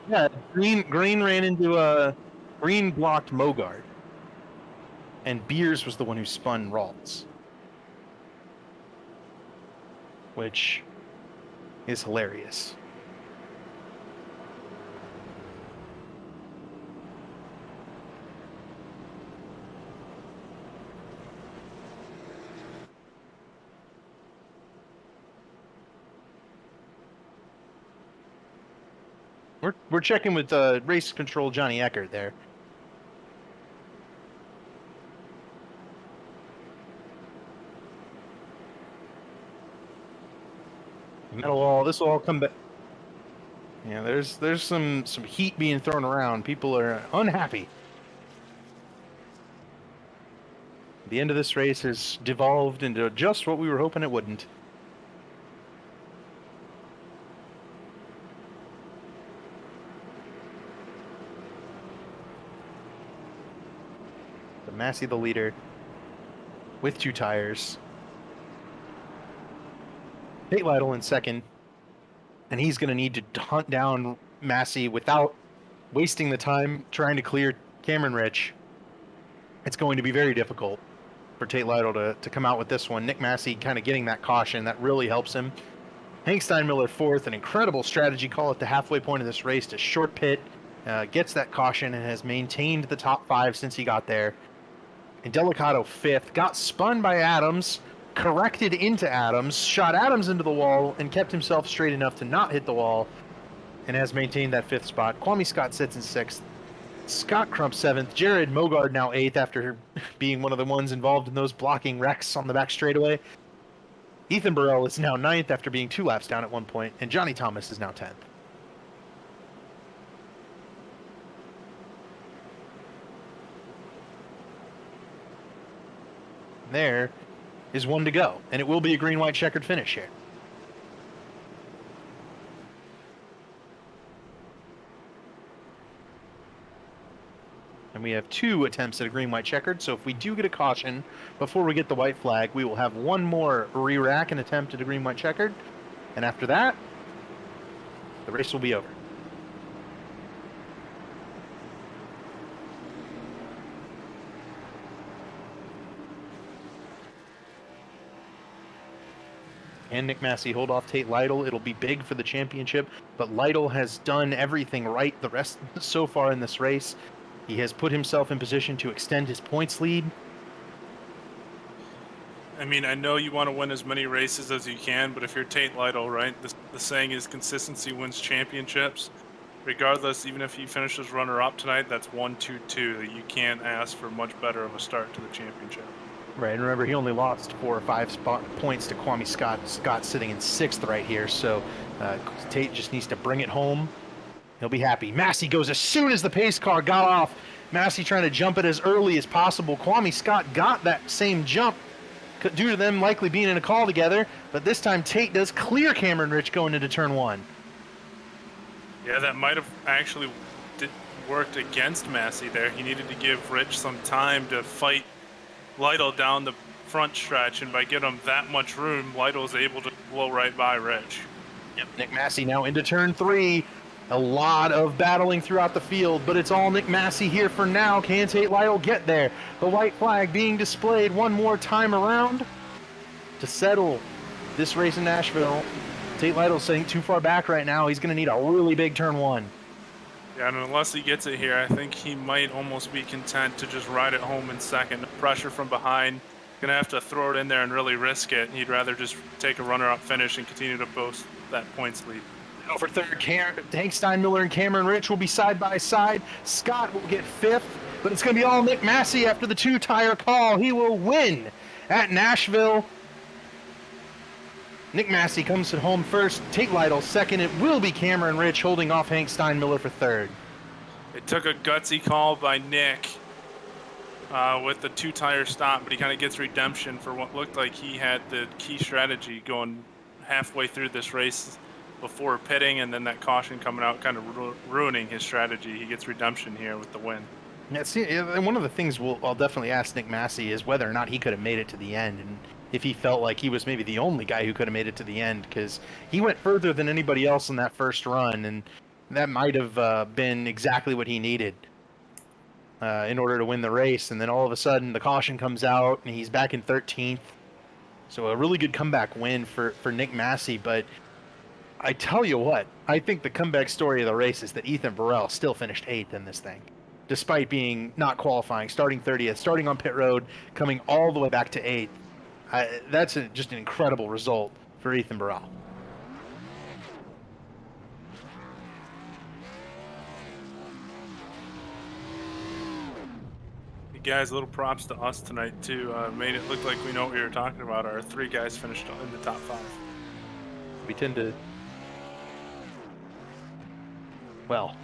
yeah, Green ran into Green blocked Mogard, and Beers was the one who spun Rawls, which is hilarious. We're checking with race control Johnny Eckert there. This will all come back. Yeah, there's some heat being thrown around. People are unhappy. The end of this race has devolved into just what we were hoping it wouldn't. Massey the leader with 2 tires. Tate Lytle in second, and he's going to need to hunt down Massey without wasting the time trying to clear Cameron Rich. It's going to be very difficult for Tate Lytle to come out with this one. Nick Massey kind of getting that caution. That really helps him. Hank Steinmiller fourth, an incredible strategy call at the halfway point of this race to short pit, gets that caution and has maintained the top 5 since he got there. And Delicado fifth, got spun by Adams, corrected into Adams, shot Adams into the wall, and kept himself straight enough to not hit the wall, and has maintained that 5th spot. Kwame Scott sits in 6th. Scott Crump 7th. Jared Mogard now 8th after being one of the ones involved in those blocking wrecks on the back straightaway. Ethan Burrell is now 9th after being 2 laps down at one point, and Johnny Thomas is now 10th. There is one to go, and it will be a green-white checkered finish here. And we have 2 attempts at a green-white checkered, so if we do get a caution before we get the white flag, we will have 1 more re-rack and attempt at a green-white checkered, and after that, the race will be over. And Nick Massey hold off Tate Lytle. It'll be big for the championship, but Lytle has done everything right the rest so far in this race. He has put himself in position to extend his points lead. I mean, I know you want to win as many races as you can, but if you're Tate Lytle, right, the saying is consistency wins championships. Regardless, even if he finishes runner-up tonight, that's 1-2-2. You can't ask for much better of a start to the championship. Right, and remember, he only lost 4 or 5 points to Kwame Scott. Scott sitting in 6th right here, so Tate just needs to bring it home. He'll be happy. Massey goes as soon as the pace car got off. Massey trying to jump it as early as possible. Kwame Scott got that same jump due to them likely being in a call together, but this time Tate does clear Cameron Rich going into turn 1. Yeah, that might have actually worked against Massey there. He needed to give Rich some time to fight Lytle down the front stretch, and by giving him that much room, Lytle was able to blow right by Rich. Yep, Nick Massey now into turn 3. A lot of battling throughout the field, but it's all Nick Massey here for now. Can Tate Lytle get there? The white flag being displayed one more time around to settle this race in Nashville. Tate Lytle's sitting too far back right now. He's going to need a really big turn 1. Yeah, and unless he gets it here, I think he might almost be content to just ride it home in second. Pressure from behind. Gonna have to throw it in there and really risk it. He'd rather just take a runner-up finish and continue to boast that points lead. Over third, Hank Steinmiller and Cameron Rich will be side by side. Scott will get 5th, but it's going to be all Nick Massey after the 2-tire call. He will win at Nashville. Nick Massey comes at home first. Tate Lytle second. It will be Cameron Rich holding off Hank Steinmiller for third. It took a gutsy call by Nick with the 2-tire stop, but he kind of gets redemption for what looked like he had the key strategy going halfway through this race before pitting, and then that caution coming out kind of ruining his strategy. He gets redemption here with the win. Yeah, see, and one of the things I'll definitely ask Nick Massey is whether or not he could have made it to the end, and if he felt like he was maybe the only guy who could have made it to the end, because he went further than anybody else in that first run, and that might have been exactly what he needed in order to win the race. And then all of a sudden the caution comes out and he's back in 13th. So a really good comeback win for Nick Massey. But I tell you what, I think the comeback story of the race is that Ethan Burrell still finished 8th in this thing, despite being not qualifying, starting 30th, starting on pit road, coming all the way back to 8th. That's just an incredible result for Ethan Burrell. Hey guys, little props to us tonight too. Made it look like we know what we were talking about. Our 3 guys finished in the top 5. We tend to... Well,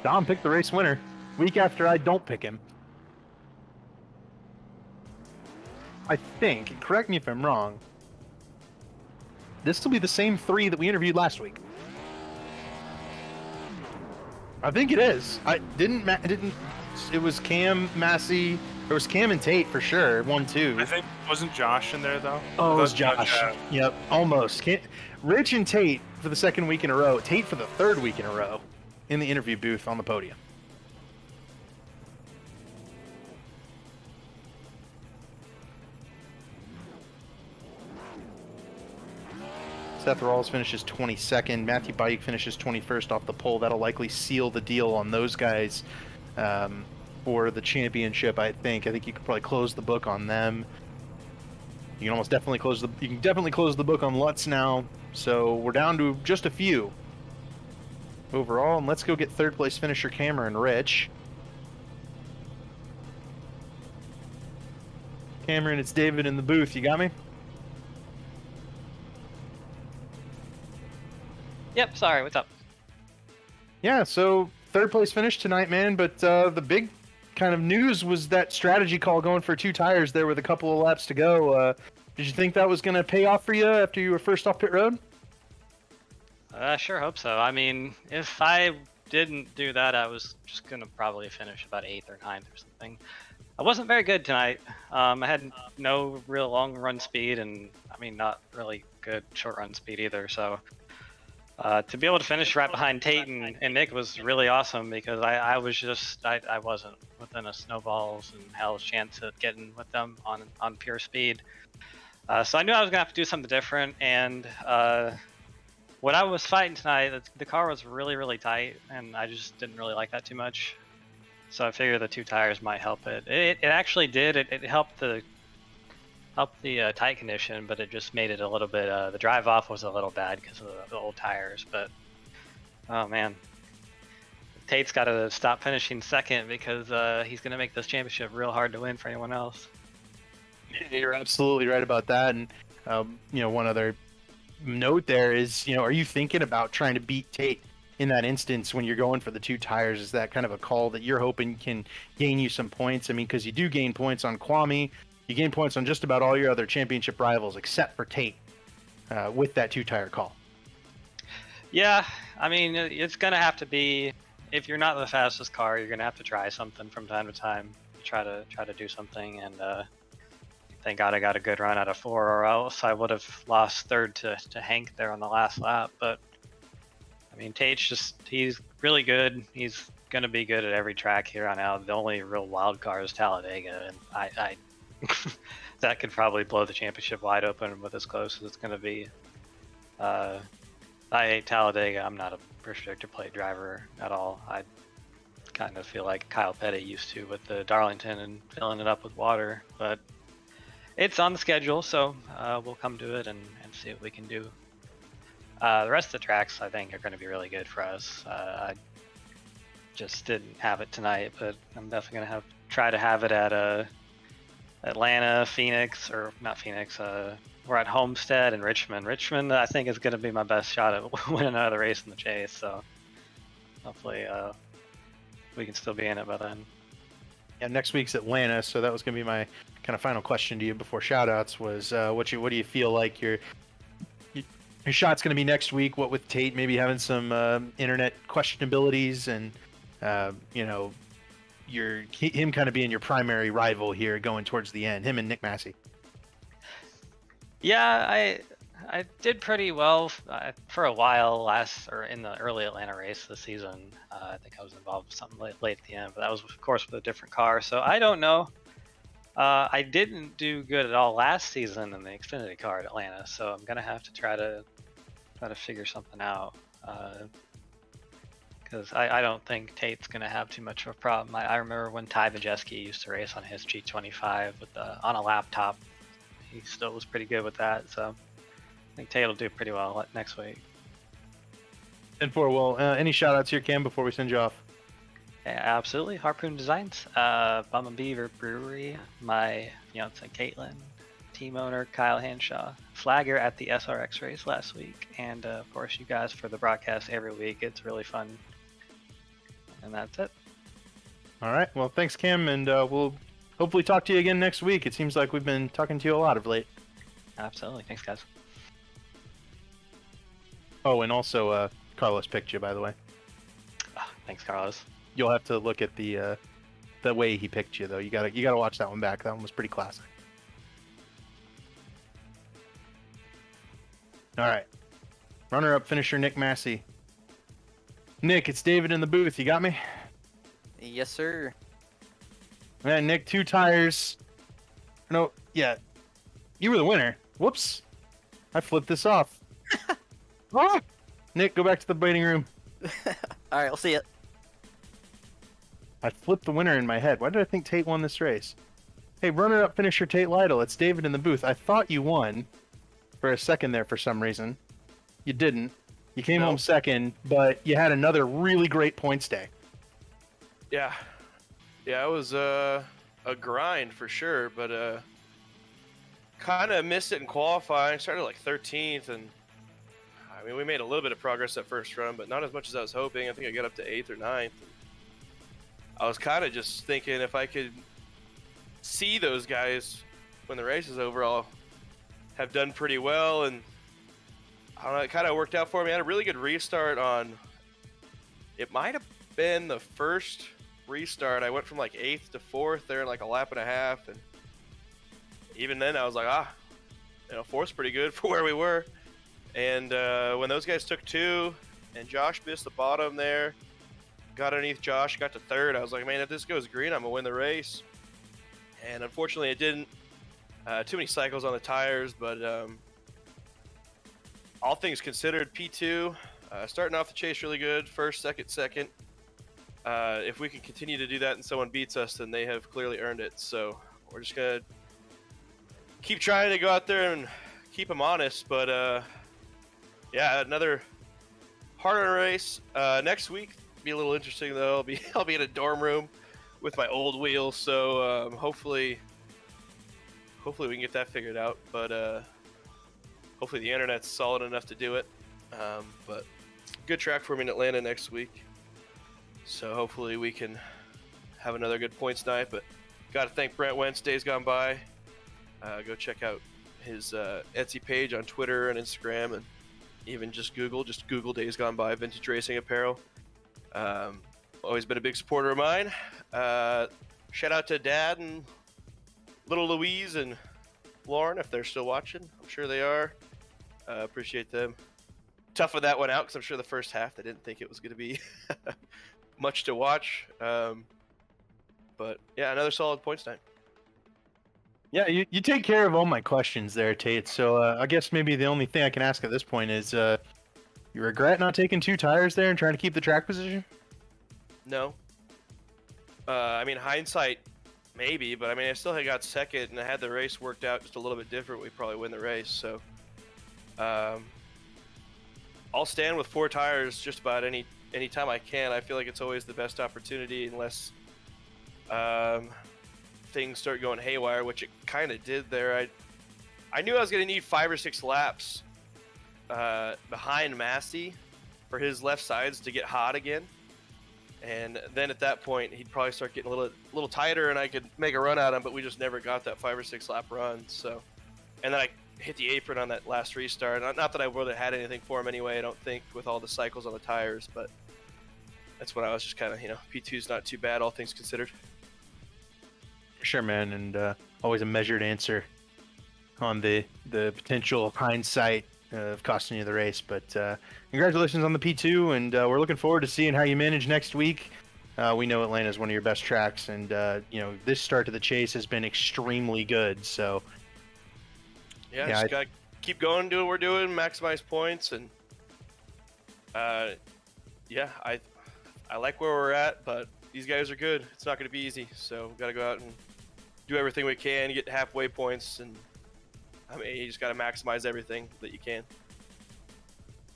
Dom picked the race winner. Week after I don't pick him. I think, correct me if I'm wrong, this will be the same 3 that we interviewed last week. I think it is. It was Cam, Massey, there was Cam and Tate for sure, 1-2. I think, wasn't Josh in there though? Oh, it was Josh. Yep, almost. Rich and Tate for the 2nd week in a row. Tate for the 3rd week in a row in the interview booth on the podium. Seth Rawls finishes 22nd. Matthew Bike finishes 21st off the pole. That'll likely seal the deal on those guys for the championship. I think you could probably close the book on them. You can definitely close the book on Lutz now. So we're down to just a few overall, and let's go get 3rd place finisher Cameron Rich. Cameron, it's David in the booth. You got me? Yep, sorry, what's up? Yeah, so 3rd place finish tonight, man, but the big kind of news was that strategy call going for 2 tires there with a couple of laps to go. Did you think that was going to pay off for you after you were first off pit road? I sure hope so. I mean, if I didn't do that, I was just going to probably finish about 8th or 9th or something. I wasn't very good tonight. I had no real long run speed, and I mean, not really good short run speed either, so... to be able to finish right behind Tate and Nick was really awesome, because I wasn't within a snowball's and hell's chance of getting with them on pure speed. So I knew I was going to have to do something different, and when I was fighting tonight, the car was really, really tight, and I just didn't really like that too much. So I figured the 2 tires might help it. It actually did. It helped the helped the tire condition, but it just made it a little bit. The drive off was a little bad because of the old tires. But oh man, Tate's got to stop finishing second because he's going to make this championship real hard to win for anyone else. You're absolutely right about that. And one other note there is, are you thinking about trying to beat Tate in that instance when you're going for the 2 tires? Is that kind of a call that you're hoping can gain you some points? I mean, because you do gain points on Kwame, you gain points on just about all your other championship rivals except for Tate with that 2-tire call. Yeah, I mean, it's gonna have to be, if you're not the fastest car, you're gonna have to try something from time to time. Try to do something, and thank God I got a good run out of 4, or else I would have lost third to Hank there on the last lap. But I mean, Tate's he's really good. He's gonna be good at every track here on out. The only real wild card is Talladega, and I that could probably blow the championship wide open with as close as it's gonna be. I hate Talladega. I'm not a restrictor plate driver at all. I kind of feel like Kyle Petty used to with the Darlington and filling it up with water, but it's on the schedule, so we'll come to it and see what we can do. The rest of the tracks, I think, are going to be really good for us. I just didn't have it tonight, but I'm definitely going to try to have it at Atlanta, Phoenix, or not Phoenix. We're at Homestead and Richmond. Richmond, I think, is going to be my best shot at winning another race in the chase. So hopefully we can still be in it by then. Yeah, next week's Atlanta, so that was going to be my kind of final question to you before shoutouts. Was what do you feel like your shot's going to be next week? What with Tate maybe having some internet questionabilities, and him kind of being your primary rival here going towards the end, him and Nick Massey. Yeah, I did pretty well for a while in the early Atlanta race this season. I think I was involved with something late at the end, but that was, of course, with a different car. So I don't know. I didn't do good at all last season in the Xfinity car at Atlanta, so I'm gonna have to try to figure something out. Because I don't think Tate's gonna have too much of a problem. I remember when Ty Majeski used to race on his G25 on a laptop. He still was pretty good with that, so I think Tate will do pretty well next week. And any shout outs here, Cam, before we send you off? Yeah, absolutely. Harpoon Designs, Bum and Beaver Brewery, my fiance Caitlin, team owner Kyle Hanshaw, flagger at the SRX race last week, and of course you guys for the broadcast every week. It's really fun. And that's it. All right. Well, thanks, Cam, and we'll hopefully talk to you again next week. It seems like we've been talking to you a lot of late. Absolutely. Thanks, guys. Oh, and also Carlos picked you, by the way. Oh, thanks, Carlos. You'll have to look at the way he picked you, though. You gotta watch that one back. That one was pretty classic. All right. Runner-up finisher Nick Massey. Nick, it's David in the booth. You got me? Yes, sir. Man, Nick, 2 tires. No, yeah. You were the winner. Whoops. I flipped this off. Ah! Nick, go back to the waiting room. All right, I'll see it. I flipped the winner in my head. Why did I think Tate won this race? Hey, runner-up finisher Tate Lytle. It's David in the booth. I thought you won for a second there for some reason. You didn't. You came home second, but you had another really great points day. Yeah, it was a grind for sure, but kind of missed it in qualifying. Started like 13th, and I mean we made a little bit of progress that first run, but not as much as I was hoping. I think I got up to 8th or 9th. I was kind of just thinking if I could see those guys when the race is over, I'll have done pretty well, and I don't know, it kind of worked out for me. I had a really good restart on, it might have been the first restart. I went from like 8th to 4th there in like a lap and a half, and even then I was like, 4th's pretty good for where we were. And when those guys took 2 and Josh missed the bottom there, got underneath Josh, got to 3rd, I was like, man, if this goes green, I'm gonna win the race. And unfortunately it didn't. Too many cycles on the tires, but all things considered, P2 starting off the chase really good, first, second. If we can continue to do that and someone beats us, then they have clearly earned it. So we're just gonna keep trying to go out there and keep them honest. But yeah, another harder race next week. Be a little interesting though. I'll be in a dorm room with my old wheels, so hopefully we can get that figured out. But hopefully the internet's solid enough to do it. But good track for me in Atlanta next week, so hopefully we can have another good points night. But got to thank Brent Wentz. Days Gone By. Go check out his Etsy page on Twitter and Instagram, and even just Google Days Gone By vintage racing apparel. Always been a big supporter of mine. Shout out to Dad and little Louise and Lauren if they're still watching. I'm sure they are. Appreciate them. Tough with that one out because I'm sure the first half they didn't think it was going to be much to watch. But yeah, another solid points night. Yeah, you take care of all my questions there, Tate. So I guess maybe the only thing I can ask at this point is, you regret not taking 2 tires there and trying to keep the track position? No. I mean, hindsight, maybe, but I mean, I still had got second, and I had the race worked out just a little bit different. We probably win the race. So I'll stand with 4 tires just about any time I can. I feel like it's always the best opportunity, unless things start going haywire, which it kind of did there. I knew I was going to need 5 or 6 laps behind Massey for his left sides to get hot again, and then at that point he'd probably start getting a little tighter, and I could make a run at him. But we just never got that 5 or 6 lap run. So, and then I hit the apron on that last restart. Not that I would have had anything for him anyway, I don't think, with all the cycles on the tires, but that's when I was just kind of, P2's not too bad, all things considered. Sure, man, and always a measured answer on the potential hindsight of costing you the race. But congratulations on the P2, and we're looking forward to seeing how you manage next week. We know Atlanta is one of your best tracks, and this start to the chase has been extremely good. So yeah, just gotta keep going, do what we're doing, maximize points, and yeah, I like where we're at, but these guys are good. It's not going to be easy, so we've got to go out and do everything we can, get halfway points, and I mean, you just got to maximize everything that you can.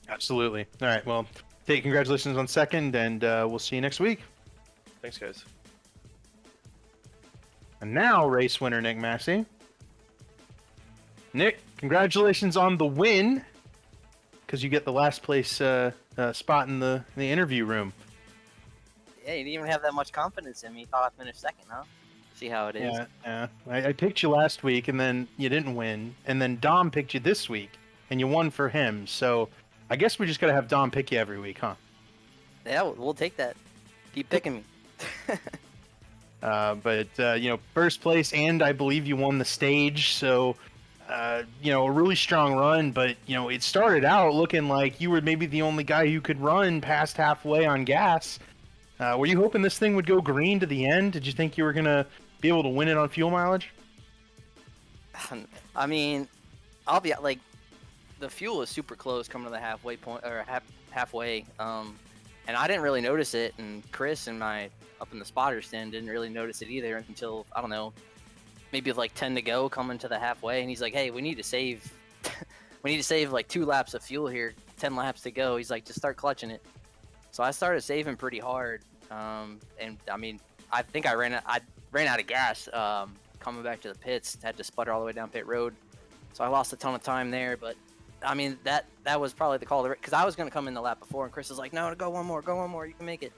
Absolutely. All right, well, Tate, congratulations on second, and we'll see you next week. Thanks, guys. And now, race winner Nick Massey. Nick, congratulations on the win, because you get the last place spot in the interview room. Yeah, you didn't even have that much confidence in me. Thought I finished second, huh? See how it is. Yeah. I picked you last week, and then you didn't win. And then Dom picked you this week, and you won for him. So I guess we just got to have Dom pick you every week, huh? Yeah, we'll take that. Keep picking me. But first place, and I believe you won the stage. So, a really strong run. But, it started out looking like you were maybe the only guy who could run past halfway on gas. Were you hoping this thing would go green to the end? Did you think you were going to be able to win it on fuel mileage? I mean, I'll be like, the fuel is super close coming to the halfway point, or halfway. And I didn't really notice it, and Chris and up in the spotter stand didn't really notice it either until, I don't know, maybe like 10 to go coming to the halfway, and he's like, hey, we need to save like 2 laps of fuel here, 10 laps to go. He's like, just start clutching it. So I started saving pretty hard, and I mean, I think I ran out of gas coming back to the pits. Had to sputter all the way down pit road, so I lost a ton of time there. But I mean, that was probably the call of the race, because I was going to come in the lap before, and Chris was like, no, go one more, you can make it.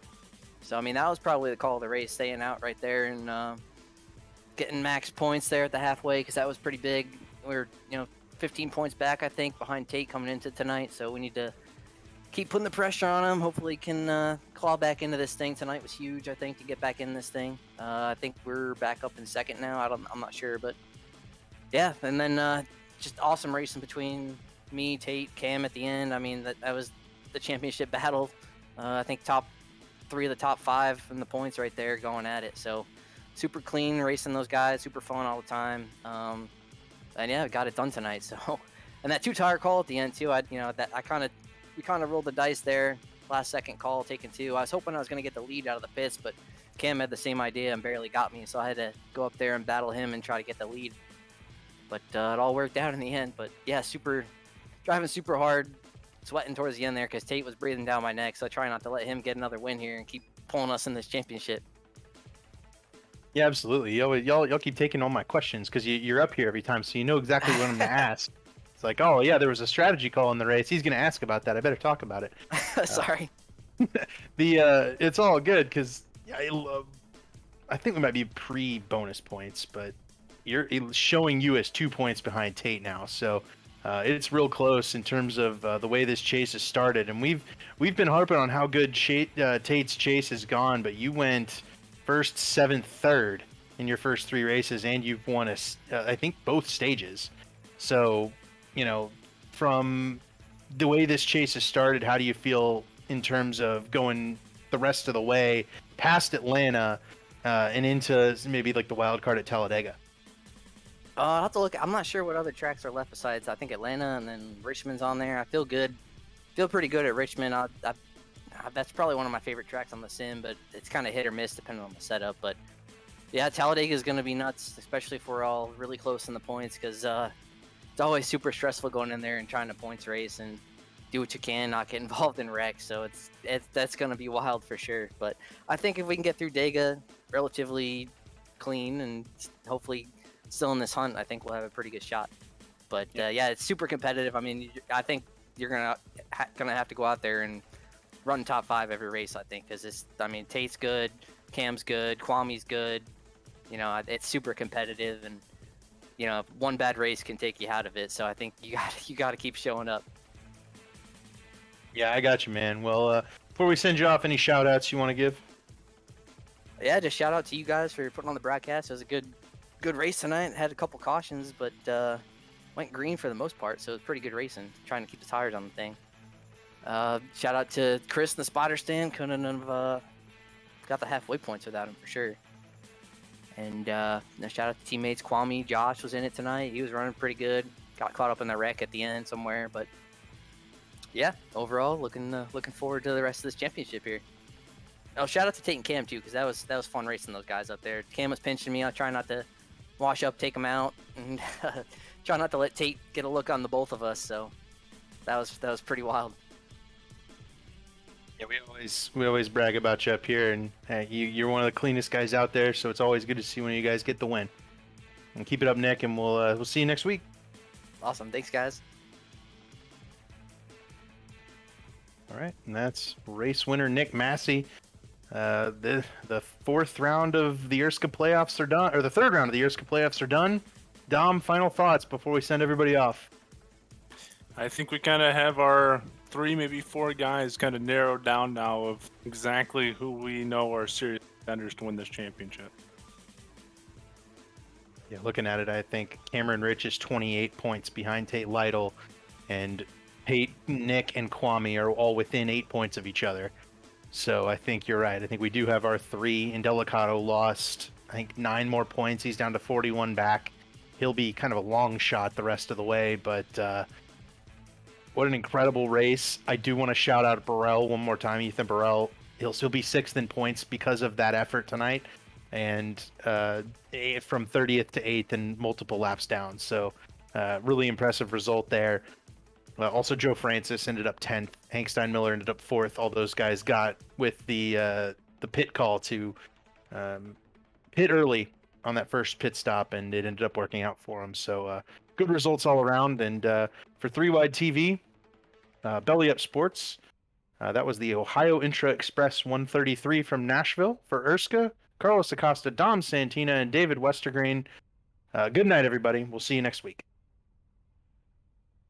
So I mean, that was probably the call of the race, staying out right there and getting max points there at the halfway, because that was pretty big. We were 15 points back, I think, behind Tate coming into tonight, so we need to keep putting the pressure on him. Hopefully can claw back into this thing. Tonight was huge, I think, to get back in this thing. I think we're back up in second now. I'm not sure, but yeah. And then just awesome racing between me, Tate, Cam at the end. I mean, that was the championship battle. I think top 3 of the top 5 in the points right there going at it. So super clean racing those guys, super fun all the time. And yeah, got it done tonight. So, and that 2-tire call at the end too. We kind of rolled the dice there. Last second call, taking 2. I was hoping I was going to get the lead out of the pits, but Cam had the same idea and barely got me, so I had to go up there and battle him and try to get the lead. But it all worked out in the end. But yeah, driving super hard, sweating towards the end there because Tate was breathing down my neck. So I try not to let him get another win here and keep pulling us in this championship. Yeah, absolutely. Y'all keep taking all my questions because you're up here every time, so you know exactly what I'm gonna ask. It's like, oh yeah, there was a strategy call in the race. He's gonna ask about that. I better talk about it. Sorry. It's all good because I think we might be pre-bonus points, but you're showing you as 2 points behind Tate now, so it's real close in terms of the way this chase has started. And we've been harping on how good Tate's chase has gone, but you went first, seventh, third in your first 3 races, and you've won I think both stages. So, from the way this chase has started, how do you feel in terms of going the rest of the way past Atlanta and into maybe like the wild card at Talladega? I'll have to look. I'm not sure what other tracks are left besides I think Atlanta and then Richmond's on there. I feel pretty good at Richmond. That's probably one of my favorite tracks on the sim, but it's kind of hit or miss depending on the setup. But yeah, Talladega is going to be nuts, especially if we're all really close in the points, because it's always super stressful going in there and trying to points race and do what you can, not get involved in wrecks. So that's going to be wild for sure. But I think if we can get through Dega relatively clean and hopefully still in this hunt, I think we'll have a pretty good shot. But yeah, it's super competitive. I mean, I think you're gonna have to go out there and run top 5 every race, I think, because Tate's good, Cam's good, Kwame's good. It's super competitive, and one bad race can take you out of it. So I think you got to keep showing up. Yeah, I got you, man. Well, before we send you off, any shout outs you want to give? Yeah, just shout out to you guys for putting on the broadcast. It was a good race tonight. Had a couple cautions, but went green for the most part, so it was pretty good racing. Trying to keep the tires on the thing. Shout out to Chris in the spotter stand. Couldn't have got the halfway points without him for sure. And shout out to teammates. Kwame, Josh was in it tonight. He was running pretty good. Got caught up in the wreck at the end somewhere, but yeah, overall looking forward to the rest of this championship here. Oh, shout out to Tate and Cam too, because that was fun racing those guys up there. Cam was pinching me. I try not to wash up, take him out, and try not to let Tate get a look on the both of us. So that was pretty wild. Yeah, we always brag about you up here, and hey, you're one of the cleanest guys out there, so it's always good to see when you guys get the win. And keep it up, Nick, and we'll see you next week. Awesome, thanks guys. All right, and that's race winner Nick Massey. The 4th round of the ERSCA playoffs are done, or the 3rd round of the ERSCA playoffs are done. Dom, final thoughts before we send everybody off. I think we kind of have our 3, maybe 4 guys kind of narrowed down now of exactly who we know are serious contenders to win this championship. Yeah, looking at it, I think Cameron Rich is 28 points behind Tate Lytle, and Tate, Nick, and Kwame are all within 8 points of each other. So I think you're right. I think we do have our 3. Indelicato lost, I think, 9 more points. He's down to 41 back. He'll be kind of a long shot the rest of the way, but what an incredible race. I do want to shout out Burrell one more time. Ethan Burrell, he'll still be 6th in points because of that effort tonight, and from 30th to 8th and multiple laps down. So really impressive result there. Also, Joe Francis ended up 10th. Hank Steinmiller ended up 4th. All those guys got with the pit call to pit early on that first pit stop, and it ended up working out for them. So good results all around. And for 3Wide TV, Belly Up Sports, that was the Ohio Intra Express 133 from Nashville. For ERSCA, Carlos Acosta, Dom Santina, and David Westergreen. Good night, everybody. We'll see you next week.